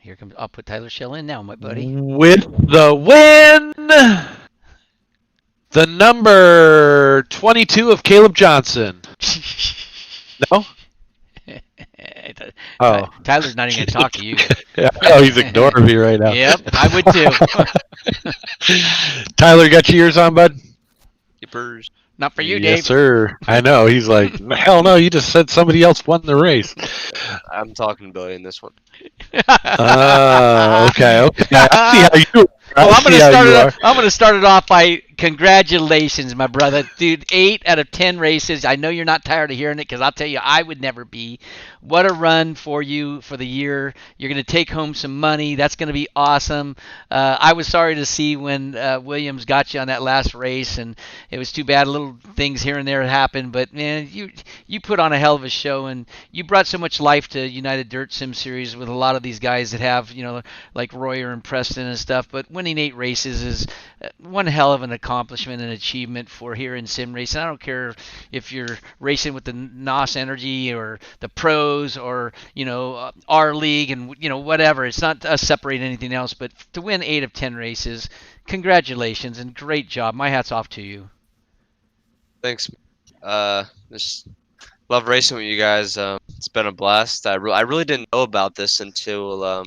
Here comes. I'll put Tyler Shell in now, my buddy. With the win, the number 22 of Caleb Johnson. No? Oh. Tyler's not even going to talk to you. Oh, he's ignoring me right now. Yep, I would too. Tyler, got your ears on, bud? Keepers. Not for you, Yes, Dave. sir. I know. He's like, hell no, you just said somebody else won the race. I'm talking to Billy in this one. Okay. I see how you are. Well, I see how you are. I'm gonna start it off by congratulations, my brother, dude. 8 out of 10 races. I know you're not tired of hearing it because I'll tell you, I would never be. What a run for you for the year. You're gonna take home some money. That's gonna be awesome. I was sorry to see when Williams got you on that last race, and it was too bad. Little things here and there happened, but man, you put on a hell of a show, and you brought so much life to United Dirt Sim Series with a lot of these guys that have, like Royer and Preston and stuff. But winning 8 races is one hell of an accomplishment and achievement for here in sim racing. I don't care if you're racing with the NOS Energy or the pros or our league and whatever. It's not us separating anything else, but to win 8 of 10 races, congratulations and great job. My hat's off to you. Thanks. Just love racing with you guys. It's been a blast. I really didn't know about this until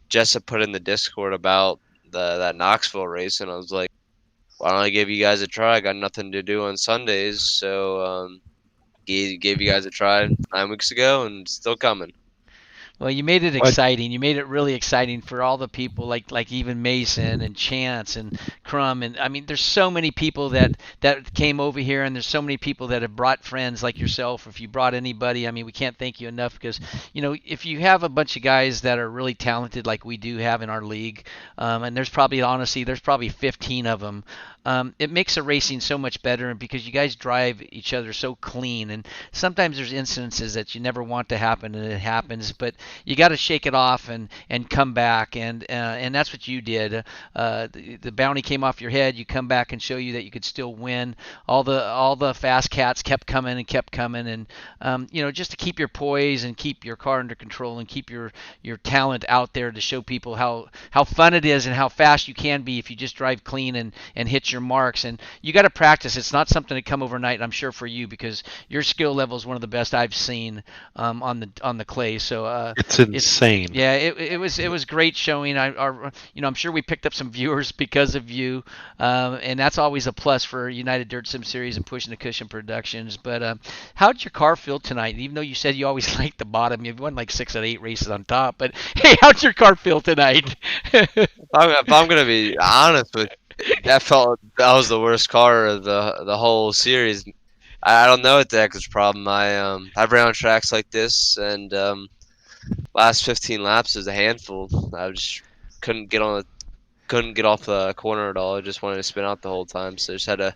Jessup put in the Discord about that Knoxville race, and I was like, why don't I give you guys a try? I got nothing to do on Sundays, so gave you guys a try 9 weeks ago, and still coming. Well, you made it exciting. You made it really exciting for all the people, like even Mason and Chance and Crum, and I mean, there's so many people that came over here, and there's so many people that have brought friends like yourself. If you brought anybody, I mean, we can't thank you enough because if you have a bunch of guys that are really talented like we do have in our league, and there's probably 15 of them. It makes the racing so much better, and because you guys drive each other so clean, and sometimes there's incidences that you never want to happen, and it happens, but you got to shake it off and come back, and that's what you did. The bounty came off your head. You come back and show you that you could still win. All the fast cats kept coming, and just to keep your poise and keep your car under control and keep your talent out there to show people how fun it is and how fast you can be if you just drive clean and hit your marks. And you got to practice. It's not something to come overnight, I'm sure, for you, because your skill level is one of the best I've seen on the clay. So it's insane. It was great showing. I'm sure we picked up some viewers because of you, and that's always a plus for United Dirt Sim Series and Pushing the Cushion Productions. But how did your car feel tonight? Even though you said you always liked the bottom, you've won like 6 out of 8 races on top. But hey, how'd your car feel tonight? If I'm gonna be honest with you, that was the worst car of the whole series. I don't know what the heck is the problem. I've ran on tracks like this, and last 15 laps is a handful. I just couldn't get off the corner at all. I just wanted to spin out the whole time, so I just had to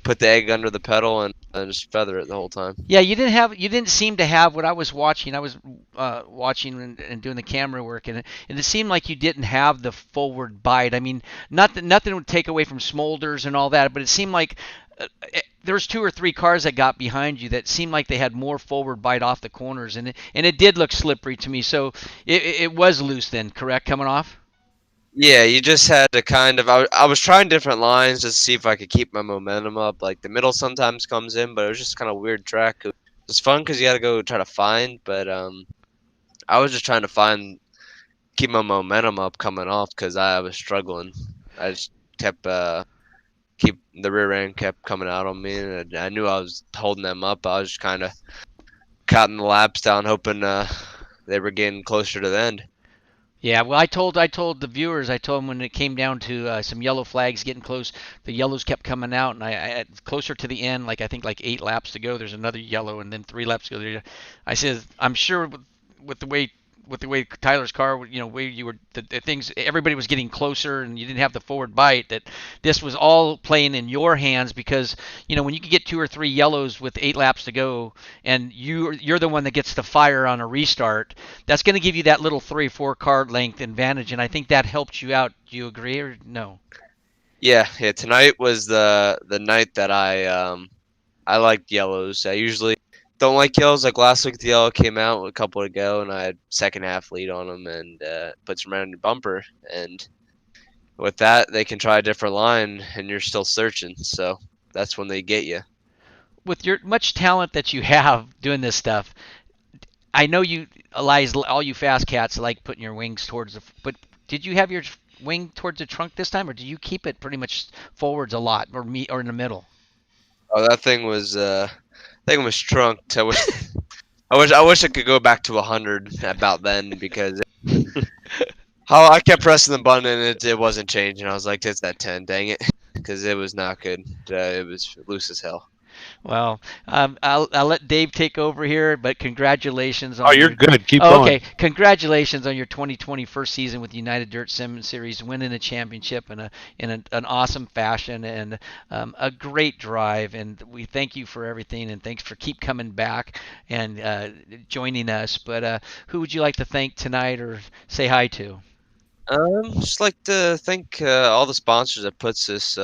put the egg under the pedal and just feather it the whole time. Yeah, you didn't seem to have what I was watching. I was watching and doing the camera work, and it seemed like you didn't have the forward bite. I mean, nothing would take away from Smolders and all that, but it seemed like there was 2 or 3 cars that got behind you that seemed like they had more forward bite off the corners, and it did look slippery to me. So it was loose then, correct, coming off? Yeah, you just had to kind of. I was trying different lines just to see if I could keep my momentum up. Like the middle sometimes comes in, but it was just kind of weird track. It was fun because you had to go try to find, but I was just trying to keep my momentum up coming off because I was struggling. I just kept the rear end kept coming out on me, and I knew I was holding them up. I was just kind of counting the laps down, hoping they were getting closer to the end. Yeah, well, I told the viewers, I told them when it came down to some yellow flags getting close, the yellows kept coming out, and I closer to the end, I think 8 laps to go, there's another yellow, and then 3 laps to go. I said, I'm sure with the way Tyler's car, where you were, the things, everybody was getting closer, and you didn't have the forward bite, that this was all playing in your hands, because when you can get 2 or 3 yellows with 8 laps to go, and you're the one that gets the fire on a restart, that's going to give you that little 3 or 4 car length advantage, and I think that helped you out. Do you agree or no? Yeah. Tonight was the night that I liked yellows. I usually don't like yellows. Like last week, the yellow came out a couple to go, and I had second half lead on them and put some around your bumper. And with that, they can try a different line, and you're still searching. So that's when they get you. With your much talent that you have doing this stuff, I know you, Elias, all you fast cats like putting your wings towards the. But did you have your wing towards the trunk this time, or do you keep it pretty much forwards a lot, or in the middle? Oh, that thing was trunked. I wish I could go back to 100 about then because how I kept pressing the button and it wasn't changing. I was like, it's that 10, dang it, because it was not good. It was loose as hell. Well, I'll let Dave take over here, but congratulations Oh, on you're your. good. Keep Oh, going. okay. Congratulations on your 2020 first season with United Dirt Sim Series, winning a championship in an awesome fashion and a great drive. And we thank you for everything, and thanks for keep coming back and joining us. But who would you like to thank tonight or say hi to? Just like to thank all the sponsors that puts this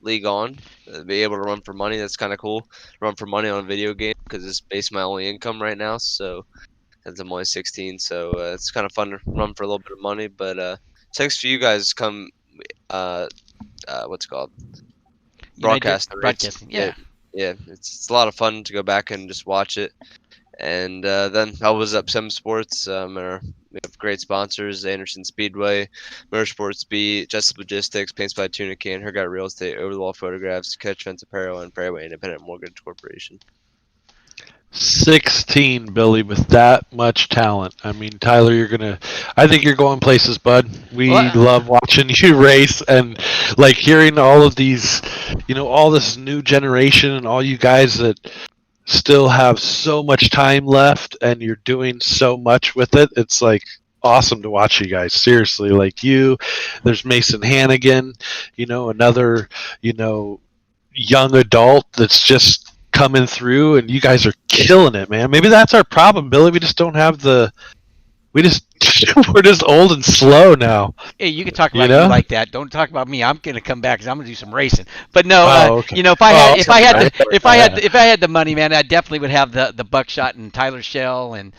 league on. Be able to run for money. That's kind of cool. Run for money on a video game because it's based my only income right now. So since I'm only 16, so it's kind of fun to run for a little bit of money. But thanks for you guys to come. Uh, what's it called? United Dirt Broadcast the race. Broadcasting. Yeah, Yeah. yeah. It's a lot of fun to go back and just watch it. And then I was up Sim Sports. We have great sponsors: Anderson Speedway, Motorsports Beat, Jessup Logistics, Paints by Tuna Can, Her Got Real Estate, Over the Wall Photographs, Catch Fence Apparel, and Fairway Independent Mortgage Corporation. 16, Billy, with that much talent. I mean, Tyler, I think you're going places, bud. We Well, love watching you race and like hearing all of these, all this new generation and all you guys that still have so much time left and you're doing so much with it. It's like awesome to watch you guys. Seriously, like there's Mason Hannigan, another, young adult that's just coming through and you guys are killing it, man. Maybe that's our problem, Billy. We just don't have we just we're just old and slow now, hey, you can talk you about you know? like that. Don't talk about me. I'm gonna come back because I'm gonna do some racing. But no, Oh, okay. if I had, Oh, if I had, okay. the, if I had the money, man, I definitely would have the Buckshot and Tyler Shell and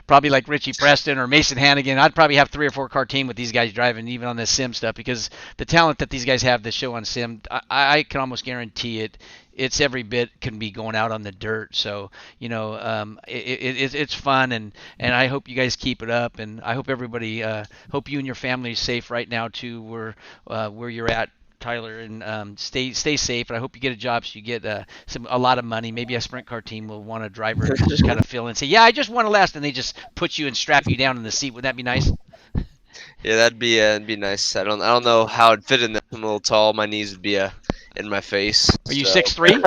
probably like Richie Preston or Mason Hannigan. I'd probably have 3 or 4 car team with these guys driving even on this sim stuff because the talent that these guys have to show on sim, I can almost guarantee it. It's every bit can be going out on the dirt. So it's fun and I hope you guys keep it up and I hope everybody hope you and your family are safe right now too where you're at, Tyler, and stay safe. And I hope you get a job so you get a lot of money. Maybe a sprint car team will want a driver to just kind of fill in and say, yeah, I just want to last, and they just put you and strap you down in the seat. Would that be nice? Yeah, that'd be nice. I don't know how it'd fit in there. I'm a little tall. My knees would be in my face. Are you So 6'3"?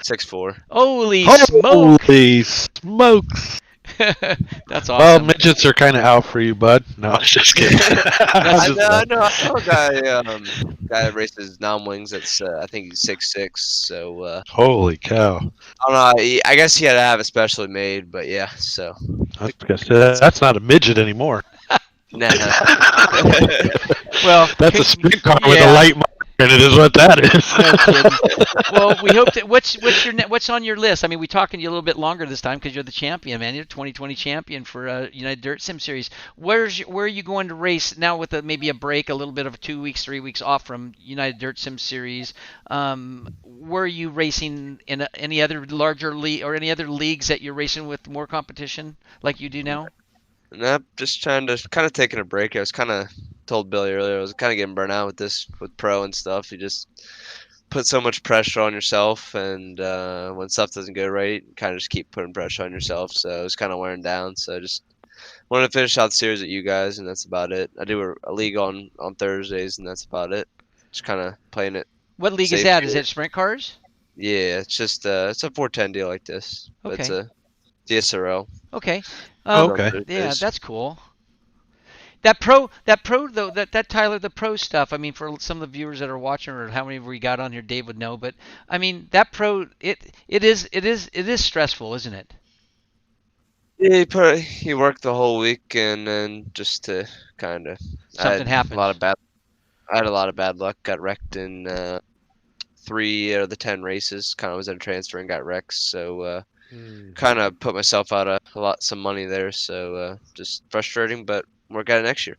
6'4". Holy smoke! Holy smokes. That's Well, awesome. midgets are kind of out for you, bud. No, I was just kidding. That's- I know, I know. I know a guy that races non-wings. That's I think he's 6'6". So Holy cow. I don't know. I guess he had to have it specially made, but yeah. So That's not a midget anymore. nah. well, That's a sprint car with a yeah. light motor, and it is what that is. No kidding. Well, we hope that what's on your list? I mean, we talking to you a little bit longer this time because you're the champion, man. You're 2020 champion for United Dirt Sim Series. Where are you going to race now with maybe a break, a little bit of 2 weeks, 3 weeks off from United Dirt Sim Series? Where are you racing in any other larger league or any other leagues that you're racing with more competition like you do now? Nope, just trying to kind of taking a break. I was kind of told Billy earlier. I was kind of getting burnt out with pro and stuff. You just put so much pressure on yourself, and when stuff doesn't go right, you kind of just keep putting pressure on yourself. So it was kind of wearing down. So I just wanted to finish out the series at you guys, and that's about it. I do a league on Thursdays, and that's about it. Just kind of playing it What league is safe that? here. Is it sprint cars? Yeah, it's just it's a 410 deal like this, but it's Okay. a DSRL. Okay. Okay. Yeah, that's cool. That pro though, that Tyler, the pro stuff. I mean, for some of the viewers that are watching, or how many we got on here, Dave would know. But I mean, that pro, it is stressful, isn't it? Yeah, he worked the whole week, and then just to kind of, I Something had a lot happens. of bad, I had a lot of bad luck. Got wrecked in 3 out of the 10 races. Kind of was in a transfer and got wrecked, so kind of put myself out some money there. So just frustrating, but work at it next year.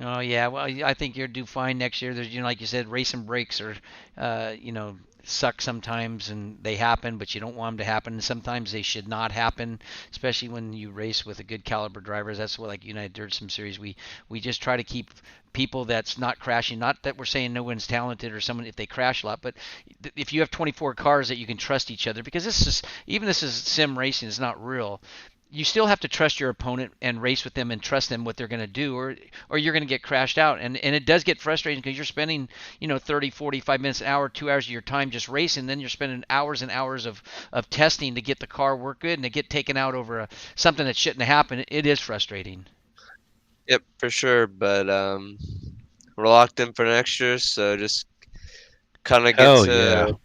Oh yeah, well I think you'll do fine next year. There's like you said, racing breaks are, suck sometimes and they happen, but you don't want them to happen. And sometimes they should not happen, especially when you race with a good caliber drivers. That's what like United Dirt Sim Series we just try to keep people that's not crashing. Not that we're saying no one's talented or someone if they crash a lot, but if you have 24 cars that you can trust each other, because this is sim racing, it's not real. You still have to trust your opponent and race with them and trust them what they're going to do, or you're going to get crashed out. And it does get frustrating because you're spending 30, 45 minutes, an hour, 2 hours of your time just racing. Then you're spending hours and hours of testing to get the car work good, and to get taken out over something that shouldn't happen. It is frustrating. Yep, for sure. But we're locked in for next year, so just kind of get to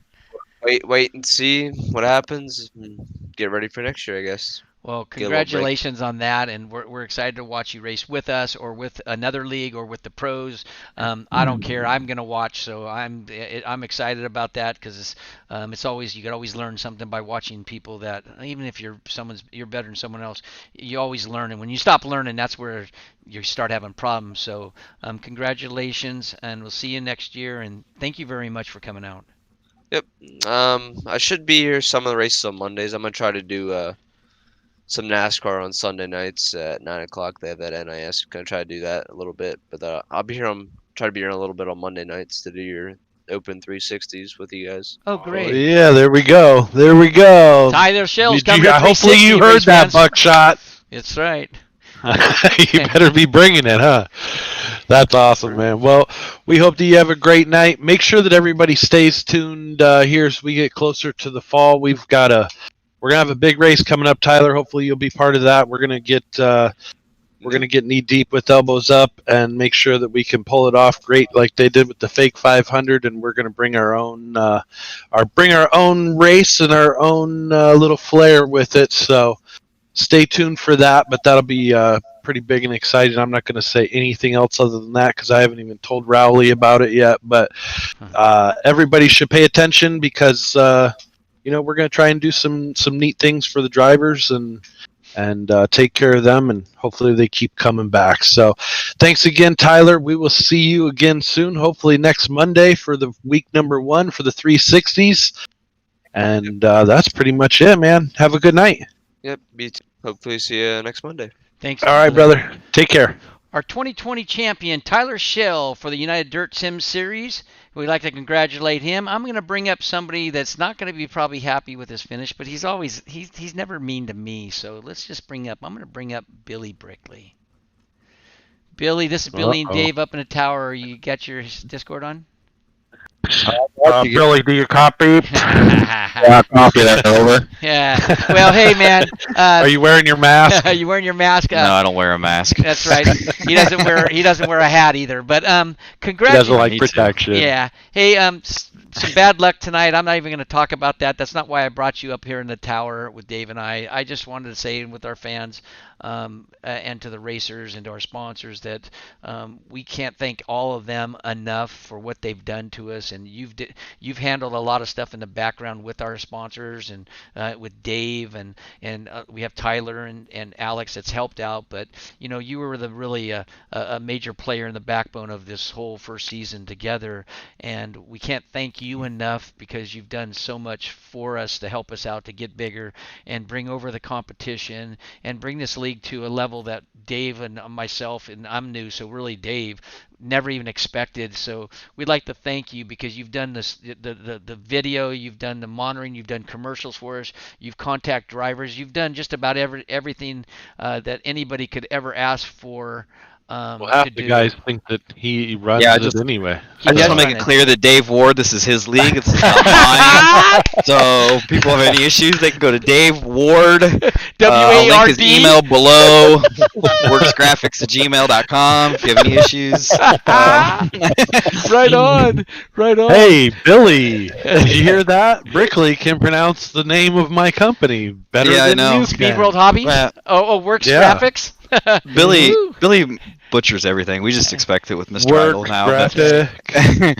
wait and see what happens. And get ready for next year, I guess. Well, congratulations on that, and we're excited to watch you race with us or with another league or with the pros. I don't care. I'm gonna watch, so I'm excited about that because it's always you could always learn something by watching people that even if you're better than someone else, you always learn, and when you stop learning, that's where you start having problems. So congratulations, and we'll see you next year, and thank you very much for coming out. Yep. I should be here some of the races on Mondays. I'm gonna try to do some NASCAR on Sunday nights at 9 o'clock. They have that NIS. I'm gonna try to do that a little bit, but I'll be here try to be here a little bit on Monday nights to do your Open 360s with you guys. Oh, great! Yeah, there we go. Tyler Shell's coming. Hopefully you heard that, Buckshot. That's right. You better be bringing it, huh? That's awesome, man. Well, we hope that you have a great night. Make sure that everybody stays tuned here as we get closer to the fall. We're gonna have a big race coming up, Tyler. Hopefully you'll be part of that. We're gonna get knee deep with elbows up and make sure that we can pull it off great, like they did with the fake 500. And we're gonna bring our own race and our own little flair with it. So stay tuned for that. But that'll be pretty big and exciting. I'm not going to say anything else other than that because I haven't even told Rowley about it yet. But everybody should pay attention because we're going to try and do some neat things for the drivers and take care of them, and hopefully they keep coming back. So thanks again, Tyler. We will see you again soon, hopefully next Monday for the week number 1 for the 360s. And that's pretty much it, man. Have a good night. Yep, me too. Hopefully see you next Monday. Thanks. All right, brother. Take care. Our 2020 champion, Tyler Shell, for the United Dirt Sim Series. We'd like to congratulate him. I'm going to bring up somebody that's not going to be probably happy with his finish, but he's never mean to me. So let's just I'm going to bring up Billy Brickley. Billy, this is Billy and Dave up in the tower. You got your Discord on? Billy, do you copy? Yeah, copy that over. Yeah. Well, hey, man. Are you wearing your mask? Are you wearing your mask? No, I don't wear a mask. That's right. He doesn't wear a hat either. But congratulations. He doesn't like protection. Yeah. Hey, some bad luck tonight. I'm not even going to talk about that. That's not why I brought you up here in the tower with Dave and I. I just wanted to say with our fans and to the racers and to our sponsors that we can't thank all of them enough for what they've done to us. And you've handled a lot of stuff in the background with our sponsors and with Dave and we have Tyler and Alex that's helped out. But you were really a major player in the backbone of this whole first season together. And we can't thank you enough because you've done so much for us to help us out to get bigger and bring over the competition and bring this league to a level that Dave and myself, and I'm new, so really Dave, never even expected. So we'd like to thank you because you've done this, the video, you've done the monitoring, you've done commercials for us, you've contacted drivers, you've done just about everything that anybody could ever ask for. Half the guys think that he runs it anyway. I just want to make it clear that Dave Ward, this is his league. This is not mine. So if people have any issues, they can go to Dave Ward. W-A-R-D. Link his email below. worksgraphics@gmail.com if you have any issues. Right on. Hey, Billy, did you hear that? Brickley can pronounce the name of my company better than you can. Speed World Hobbies? Yeah. Works Graphics? Billy butchers everything. We just expect it with Mr. Idol Work now. but- graphic.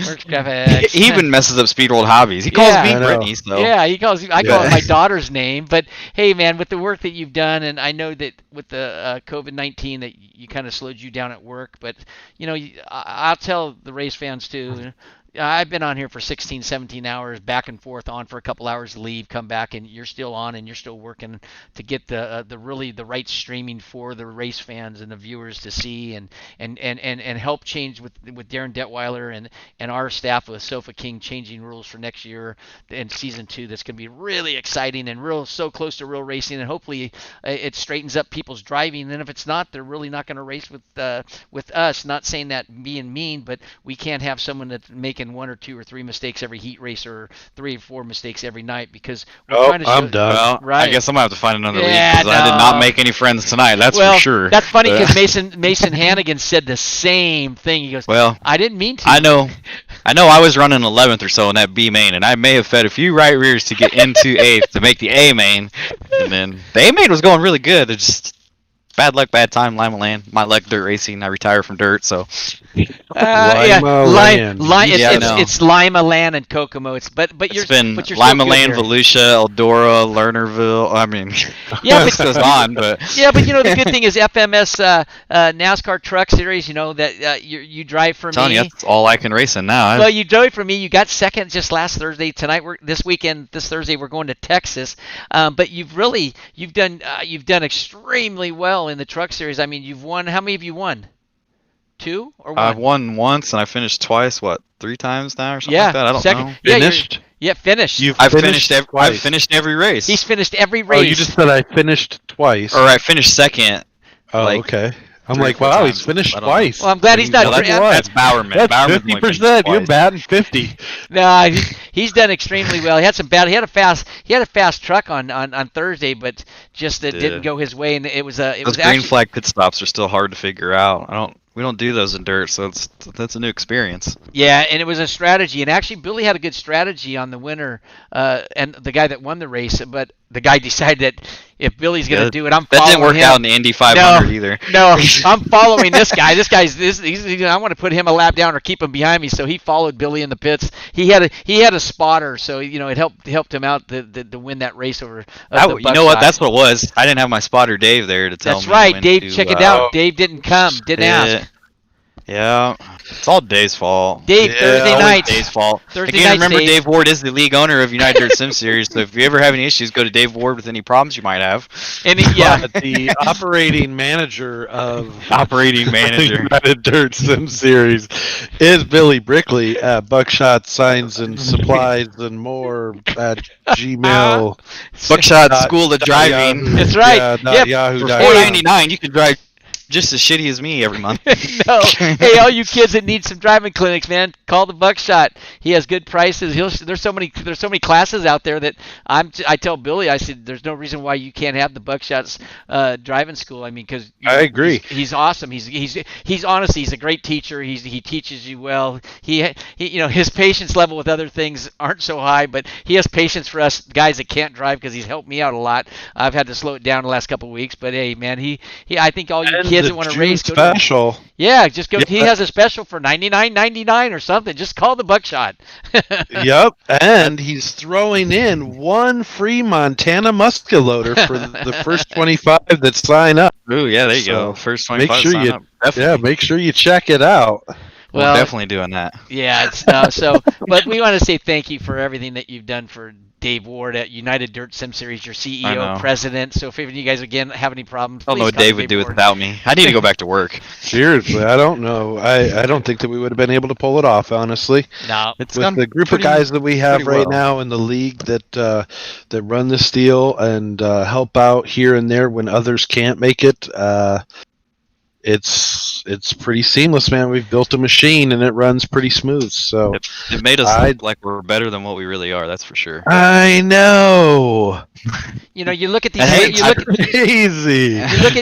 Works graphics. he even messes up Speed World Hobbies. He calls Yeah. me I know. Brittany, so Yeah, I call Yeah. it my daughter's name. But hey, man, with the work that you've done, and I know that with the COVID-19 that you kind of slowed you down at work, but I'll tell the race fans too. I've been on here for 16, 17 hours, back and forth, on for a couple hours, leave, come back, and you're still on, and you're still working to get the right streaming for the race fans and the viewers to see, and help change with Darren Detweiler and our staff with Sofa King changing rules for next year and season 2. That's going to be really exciting and so close to real racing, and hopefully it straightens up people's driving. And if it's not, they're really not going to race with us. Not saying that being mean, but we can't have someone that's making 1 or 2 or 3 mistakes every heat race, or 3 or 4 mistakes every night, because we're trying to show. I'm done. well, Right. I guess I'm gonna have to find another league Yeah, because I did no. not make any friends tonight. That's Well, for sure. that's funny But- because Mason Hannigan said the same thing. He goes, Well, I didn't mean to. I know I was running 11th or so in that B main, and I may have fed a few right rears to get into 8th to make the A main, and then the A main was going really good. It's just bad luck, bad time. LimaLand, my luck, dirt racing. I retire from dirt, so Yeah, LimaLand. Yeah, I know. it's Limaland and Kokomo. But you're it's been but you're still good LimaLand, here. Volusia, Eldora, Lernerville. I mean, Yeah, the but- list goes on, but Yeah, but the good thing is FMS NASCAR Truck Series. That you drive for I'm telling me. you, that's all I can race in now. Well, you drove for me. You got second just last Thursday. Tonight, this Thursday, we're going to Texas. But you've done extremely well in the Truck Series. I mean, you've won. How many have you won? 2 or 1? I've won once and I finished twice. What, 3 times now or something Yeah, like that? I don't second. know. Yeah, Finished? Yeah, finished. I've finished every. twice. I've finished every race. He's finished every race. Oh, you just said I finished twice. or I finished second. Oh, like, okay. I'm 3 or like, 4 wow, times. he's finished I don't know. twice. Well, I'm glad he's not. No, that's, what? that's Bowerman. That's Bowerman's only finished 50%. You're twice. batting 50. No, he's done extremely well. He had a fast truck on Thursday, but just it didn't go his way, and it was Those green actually, flag pit stops are still hard to figure out. We don't do those in dirt, so that's a new experience. yeah, and it was a strategy. And actually, Billy had a good strategy on the winner, and the guy that won the race. But the guy decided that if Billy's going to do it, I'm That following didn't work him. out in the Indy 500 either. No, I'm following this guy. This guy's I want to put him a lap down or keep him behind me. So he followed Billy in the pits. He had a spotter, so it helped him out to win that race over. You know what? That's what it was. I didn't have my spotter Dave there to tell me. That's right, when Dave. to, Check it out. Dave didn't come. Didn't ask. Yeah, it's all Dave's fault. Dave, Thursday always nights. Dave's fault. Thursday Again, nights, remember Dave. Dave Ward is the league owner of United Dirt Sim Series, so if you ever have any issues, go to Dave Ward with any problems you might have. And But the operating manager of Operating manager. United Dirt Sim Series is Billy Brickley at Buckshot Signs and Supplies and More at Gmail. Buckshot Dot- School of dot Driving. Yahoo. That's right. Yeah, dot Yep. Yahoo. For dot com. $4.99, you can drive just as shitty as me every month. No, hey, all you kids that need some driving clinics, man, call the Buckshot. He has good prices. There's so many classes out there that I tell Billy, I said, there's no reason why you can't have the Buckshot's driving school. I mean, because I agree. He's awesome. He's honestly, he's a great teacher. He teaches you well. He his patience level with other things aren't so high, but he has patience for us guys that can't drive because he's helped me out a lot. I've had to slow it down the last couple of weeks, but hey, man, I think all you And kids the that want to June race, go to him. special. Yeah, just go. Yeah. He has a special for $99.99 or something. Just call the Buckshot. Yep, and he's throwing in one free Montana muskaloader for the first 25 that sign up. Ooh, yeah, there you So, go. First make 25 sure sign you- up. Definitely. Yeah, make sure you check it out. We're Well, definitely doing that. yeah, it's but we want to say thank you for everything that you've done for Dave Ward at United Dirt Sim Series, your I CEO, know. president. So if any of you guys again have any problems, I don't know please what call Dave would do Ward. without me. I need to go back to work. Seriously, I don't know. I don't think that we would have been able to pull it off, honestly. No, It's With gone the group pretty- of guys that we have pretty right well. now in the league that run this deal and help out here and there when others can't make it, it's pretty seamless, man. We've built a machine and it runs pretty smooth. So It made us I- look like we're better than what we really are. That's for sure. I know. You know, you look at these. And hey, you look at, Crazy.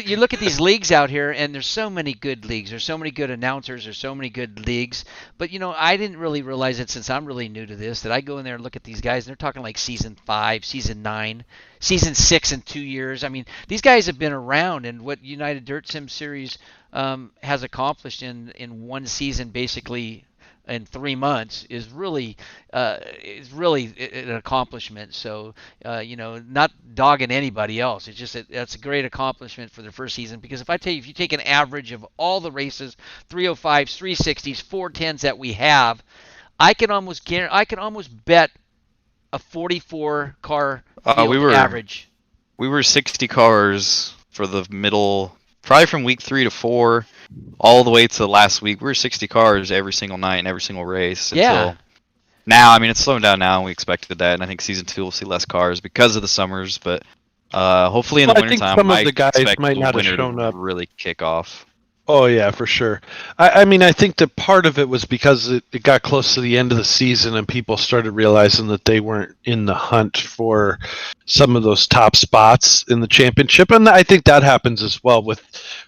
you look at these leagues out here, and there's so many good leagues. There's so many good announcers. There's so many good leagues. But you know, I didn't really realize it since I'm really new to this that I go in there and look at these guys, and they're talking like season 5, season 9, season 6 in 2 years. I mean, these guys have been around, and what United Dirt Sim Series has accomplished in one season, basically in 3 months, is really an accomplishment. So you know, not dogging anybody else. It's just that's a great accomplishment for their first season. Because if I tell you, if you take an average of all the races, 305s, 360s, 410s that we have, I can almost bet a 44 car field average. We were 60 cars for the middle, probably from week 3 to 4, all the way to last week. We were 60 cars every single night and every single race. Yeah. Until now, I mean, it's slowing down now, and we expected that. And I think season 2 will see less cars because of the summers. But hopefully in the Well, I think wintertime, some of I the guys expect might the not have winter shown to up. really kick off. Oh yeah, for sure. I mean, I think that part of it was because it got close to the end of the season and people started realizing that they weren't in the hunt for some of those top spots in the championship, and I think that happens as well with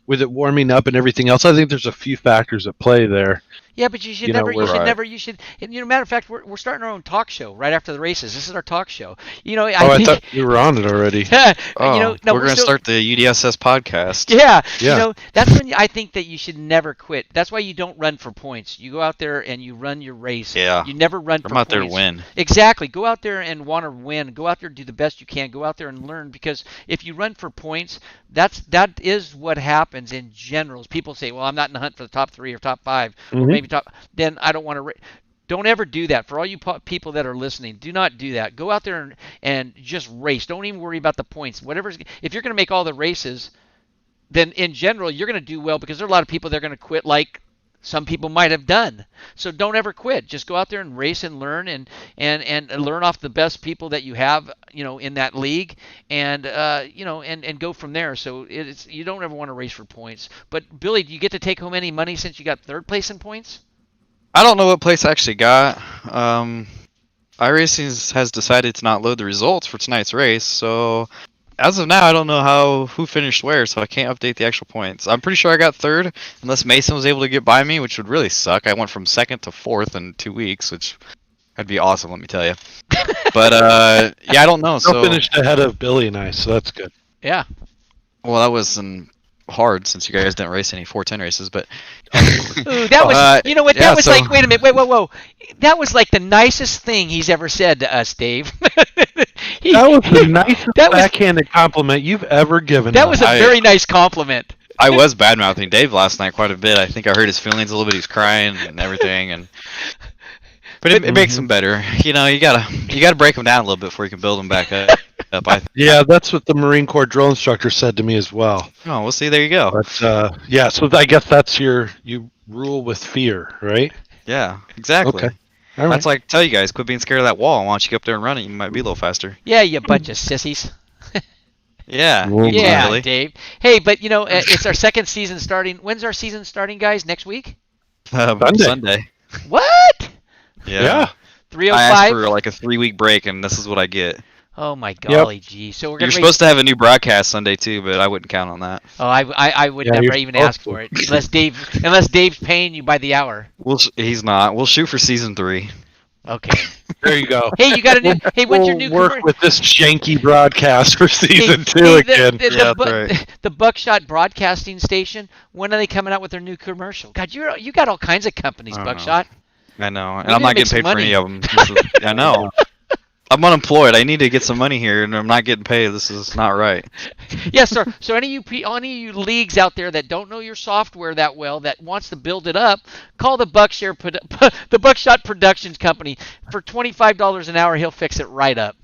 it warming up and everything else. I think there's a few factors at play there. Yeah, but you should and you know, matter of fact, we're starting our own talk show right after the races. This is our talk show. You know, I thought you were on it already. Oh, you know, no, we're going to start the UDSS podcast. Yeah, Yeah. you know, that's when I think that you should never quit. That's why you don't run for points. You go out there and you run your race. Yeah. You never run for I'm out points. there to win. Exactly. Go out there and want to win. Go out there and do the best you can. Go out there and learn, because if you run for points, that is what happens in general. People say, "Well, I'm not in the hunt for the top 3 or top 5 or maybe top." Then I don't want to. Don't ever do that. For all you people that are listening, do not do that. Go out there and just race. Don't even worry about the points. If you're going to make all the races, then in general you're going to do well, because there are a lot of people that are going to quit, like some people might have done. So don't ever quit. Just go out there and race and learn and learn off the best people that you have, you know, in that league, and you know, and go from there. So you don't ever want to race for points. But Billy, do you get to take home any money since you got 3rd place in points? I don't know what place I actually got. iRacing has decided to not load the results for tonight's race, so as of now, I don't know who finished where, so I can't update the actual points. I'm pretty sure I got 3rd, unless Mason was able to get by me, which would really suck. I went from 2nd to 4th in 2 weeks, which would be awesome, let me tell you. But yeah, I don't know. Still So finished ahead of Billy and I, so that's good. Yeah. well, that wasn't hard since you guys didn't race any 410 races, but Ooh, that was, you know what? That yeah, was so- like, wait a minute, whoa. That was like the nicest thing he's ever said to us, Dave. That was the nicest that was- backhanded compliment you've ever given. That us. was a very nice compliment. I was bad mouthing Dave last night quite a bit. I think I hurt his feelings a little bit. He was crying and everything, but it makes him better. You know, you gotta break him down a little bit before you can build him back up. Yeah, that's what the Marine Corps drill instructor said to me as well. Oh, we'll see. There you go. But yeah, so I guess that's you rule with fear, right? Yeah, exactly. Okay. All right. That's like tell you guys, quit being scared of that wall. Why don't you get up there and run it? You might be a little faster. Yeah, you bunch of sissies. Yeah. Well, Yeah, Really. Dave. Hey, but you know, it's our 2nd season starting. When's our season starting, guys? Next week? Sunday. What? Yeah. I 305? asked for like a 3-week break, and this is what I get. Oh my golly gee. So we're You're gonna supposed to have a new broadcast Sunday too, but I wouldn't count on that. Oh, I would Yeah, never you're even supposed ask for it unless Dave's paying you by the hour. He's not. We'll shoot for season 3. Okay. There you go. Hey, you got a new. Hey, what's your We'll new work commer- with this janky broadcast for season 2 hey, again. Yeah, that's right. The Buckshot Broadcasting Station. When are they coming out with their new commercial? God, you got all kinds of companies, I don't know. Buckshot. I know, and We I'm need to not make getting paid some for any of them. I know. I'm unemployed. I need to get some money here, and I'm not getting paid. This is not right. Yes, sir. So any of you leagues out there that don't know your software that well, that wants to build it up, call the the Buckshot Productions Company for $25 an hour. He'll fix it right up.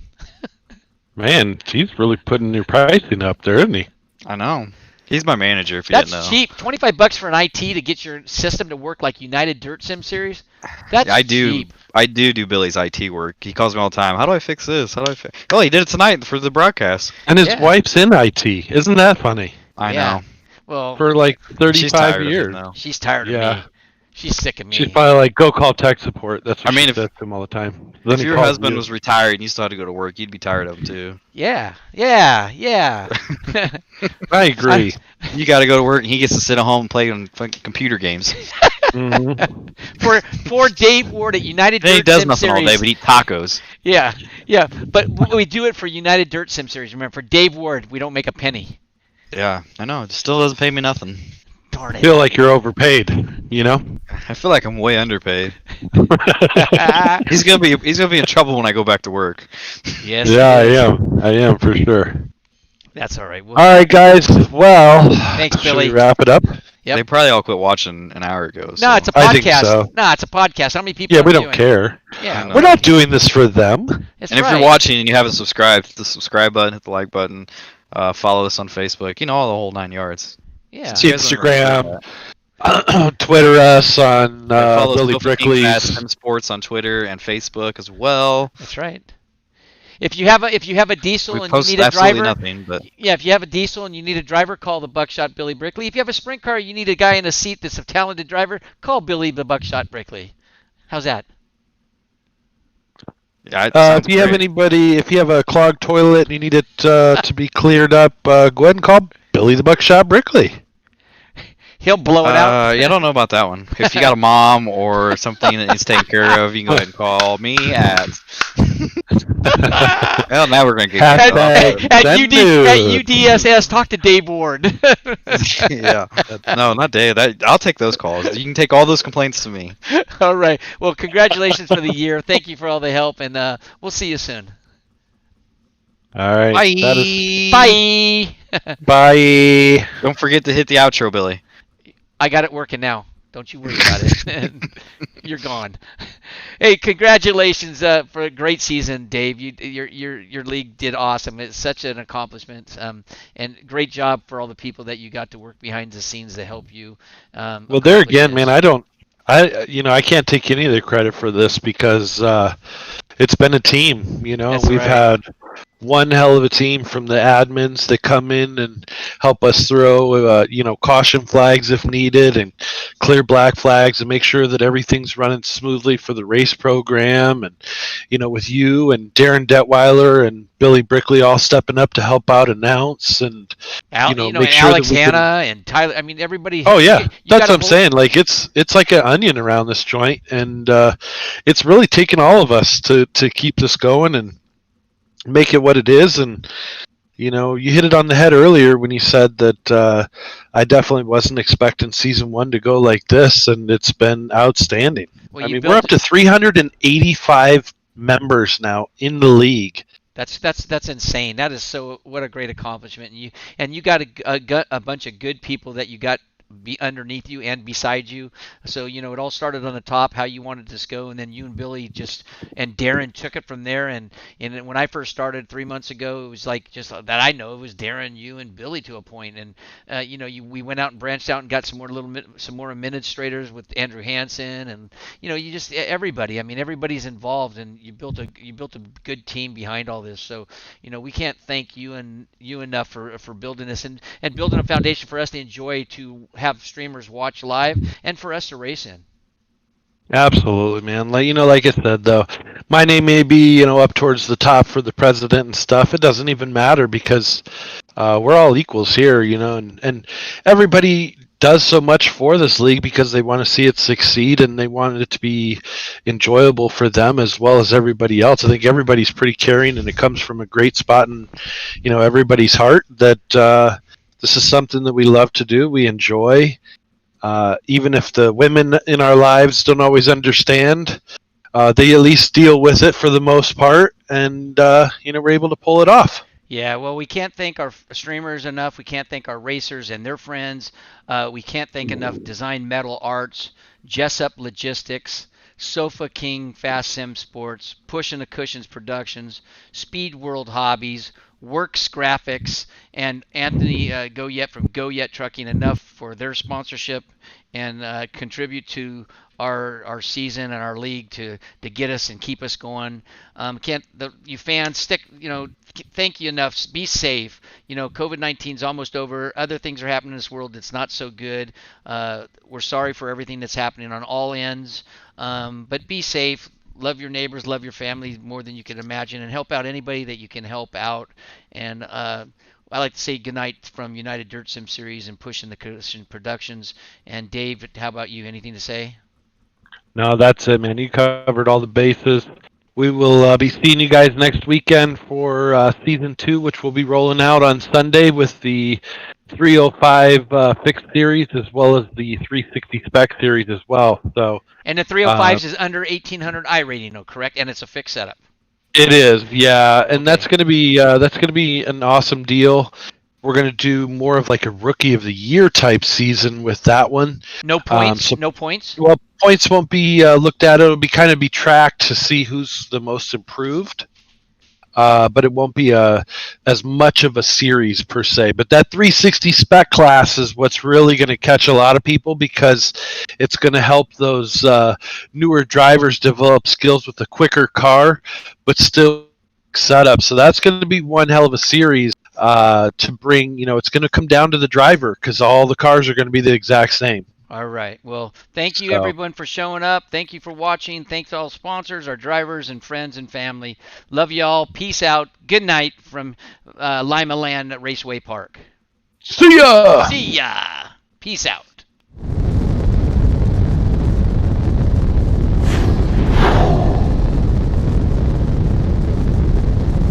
Man, he's really putting your pricing up there, isn't he? I know. He's my manager. If you That's didn't know. cheap. $25 for an IT to get your system to work like United Dirt Sim Series. That's I do. cheap. I do Billy's IT work. He calls me all the time. How do I fix this? How do I fix? Oh, he did it tonight for the broadcast. And his Yeah. wife's in IT. Isn't that funny? I Yeah. know. Well, for like She's 35 tired of him years. now. she's tired of Yeah. me. She's sick of She's me. probably like, go call tech support. That's what I mean, she if- says to him all the time. Then If he your calls husband you. was retired and you still had to go to work, you'd be tired of him too. Yeah. I agree. You got to go to work and he gets to sit at home and play on fucking computer games. Mhm. For Dave Ward at United Then he Dirt does Sim nothing all Series. day but eat tacos. Yeah. But we do it for United Dirt Sim Series. Remember, for Dave Ward, we don't make a penny. Yeah, I know. It still doesn't pay me nothing. Darn it. Feel like you're overpaid, you know? I feel like I'm way underpaid. He's gonna be in trouble when I go back to work. Yes. Yeah, it is. I am for sure. That's all right. All right, guys. Well, Thanks, should Billy. we wrap it up? Yep. They probably all quit watching an hour ago. No, so. it's a I think podcast. so. No, it's a podcast. How many people? Yeah, are we don't doing? care. Yeah. know. We're not doing this for them. That's And if right. you're watching and you haven't subscribed, hit the subscribe button, hit the like button, follow us on Facebook. You know, all the whole 9 yards. Yeah. You guys don't remember Instagram, Twitter us on follow Billy Sofa King Fast Brickley's. Sim Sports on Twitter and Facebook as well. That's right. If you have a diesel We and you post need a absolutely driver, nothing, but yeah, if you have a diesel and you need a driver, call the Buckshot Billy Brickley. If you have a sprint car, you need a guy in a seat that's a talented driver, call Billy the Buckshot Brickley. How's that? yeah, it If sounds you have great. if you have a clogged toilet and you need it to be cleared up, go ahead and call Billy the Buckshot Brickley. He'll blow it out. Yeah, I don't know about that one. If you got a mom or something that needs taken care of, you can go ahead and call me at. Well, now we're gonna get Hashtag- kicked off. At Send UDSS, talk to Dave Ward. Yeah, no, not Dave. I'll take those calls. You can take all those complaints to me. All right. Well, congratulations for the year. Thank you for all the help, and we'll see you soon. All right. Bye. That is, Bye. bye. Don't forget to hit the outro, Billy. I got it working now. Don't you worry about it. You're gone. Hey, congratulations for a great season, Dave. Your league did awesome. It's such an accomplishment. And great job for all the people that you got to work behind the scenes to help you. Well, there accomplish again, this. man, I can't take any of the credit for this because it's been a team. That's We've right. had one hell of a team from the admins that come in and help us throw, caution flags if needed and clear black flags and make sure that everything's running smoothly for the race program. And, with you and Darren Detweiler and Billy Brickley all stepping up to help out announce and, Al, make and sure Alex that we can- Hanna and Tyler. I mean, everybody. Oh yeah, you that's got what a I'm whole- saying. Like it's like an onion around this joint, and it's really taken all of us to keep this going and make it what it is. And you hit it on the head earlier when you said that I definitely wasn't expecting season 1 to go like this, and it's been outstanding. Well, I you mean, built we're up to 385 members now in the league. That's insane. That is what a great accomplishment. And you got a bunch of good people that you got be underneath you and beside you. So it all started on the top, how you wanted this to go, and then you and Billy and Darren took it from there. And when I first started 3 months ago, it was like just that I know it was Darren, you, and Billy to a point. And we went out and branched out and got some more administrators with Andrew Hansen, and you just everybody. I mean, everybody's involved, and you built a good team behind all this. So we can't thank you enough for building this and building a foundation for us to enjoy, to have streamers watch live, and for us to race in. Absolutely, man. Like I said, though, my name may be, up towards the top for the president and stuff. It doesn't even matter because we're all equals here, and everybody does so much for this league because they want to see it succeed and they want it to be enjoyable for them as well as everybody else. I think everybody's pretty caring, and it comes from a great spot in, everybody's heart that this is something that we love to do. We enjoy. Even if the women in our lives don't always understand, they at least deal with it for the most part, and we're able to pull it off. Yeah, well, we can't thank our streamers enough. We can't thank our racers and their friends. We can't thank enough Design Metal Arts, Jessup Logistics, Sofa King Fast Sim Sports, Pushing the Cushions Productions, Speed World Hobbies, Works Graphics, and Anthony Goyette from Goyette Trucking enough for their sponsorship and contribute to our season and our league to get us and keep us going. You fans stick, thank you enough. Be safe. COVID-19 is almost over. Other things are happening in this world that's not so good. We're sorry for everything that's happening on all ends. But be safe. Love your neighbors, love your family more than you can imagine, and help out anybody that you can help out. And I like to say goodnight from United Dirt Sim Series and Pushing the Cushion Productions. And Dave, how about you? Anything to say? No, that's it, man. You covered all the bases. We will be seeing you guys next weekend for Season 2, which will be rolling out on Sunday with the 305 fixed series as well as the 360 spec series as well. So And the 305s is under 1800 I rating, correct? And it's a fixed setup. it is, yeah, and Okay. that's gonna be an awesome deal. We're gonna do more of like a rookie of the year type season with that one. No points. So, no points. well, points won't be looked at. It'll be tracked to see who's the most improved. But it won't be as much of a series per se. But that 360 spec class is what's really going to catch a lot of people because it's going to help those newer drivers develop skills with a quicker car, but still setup. So that's going to be one hell of a series to bring. It's going to come down to the driver because all the cars are going to be the exact same. All right. Well, thank you, everyone, for showing up. Thank you for watching. Thanks to all sponsors, our drivers, and friends and family. Love you all. Peace out. Good night from LimaLand Raceway Park. See ya! See ya. Peace out.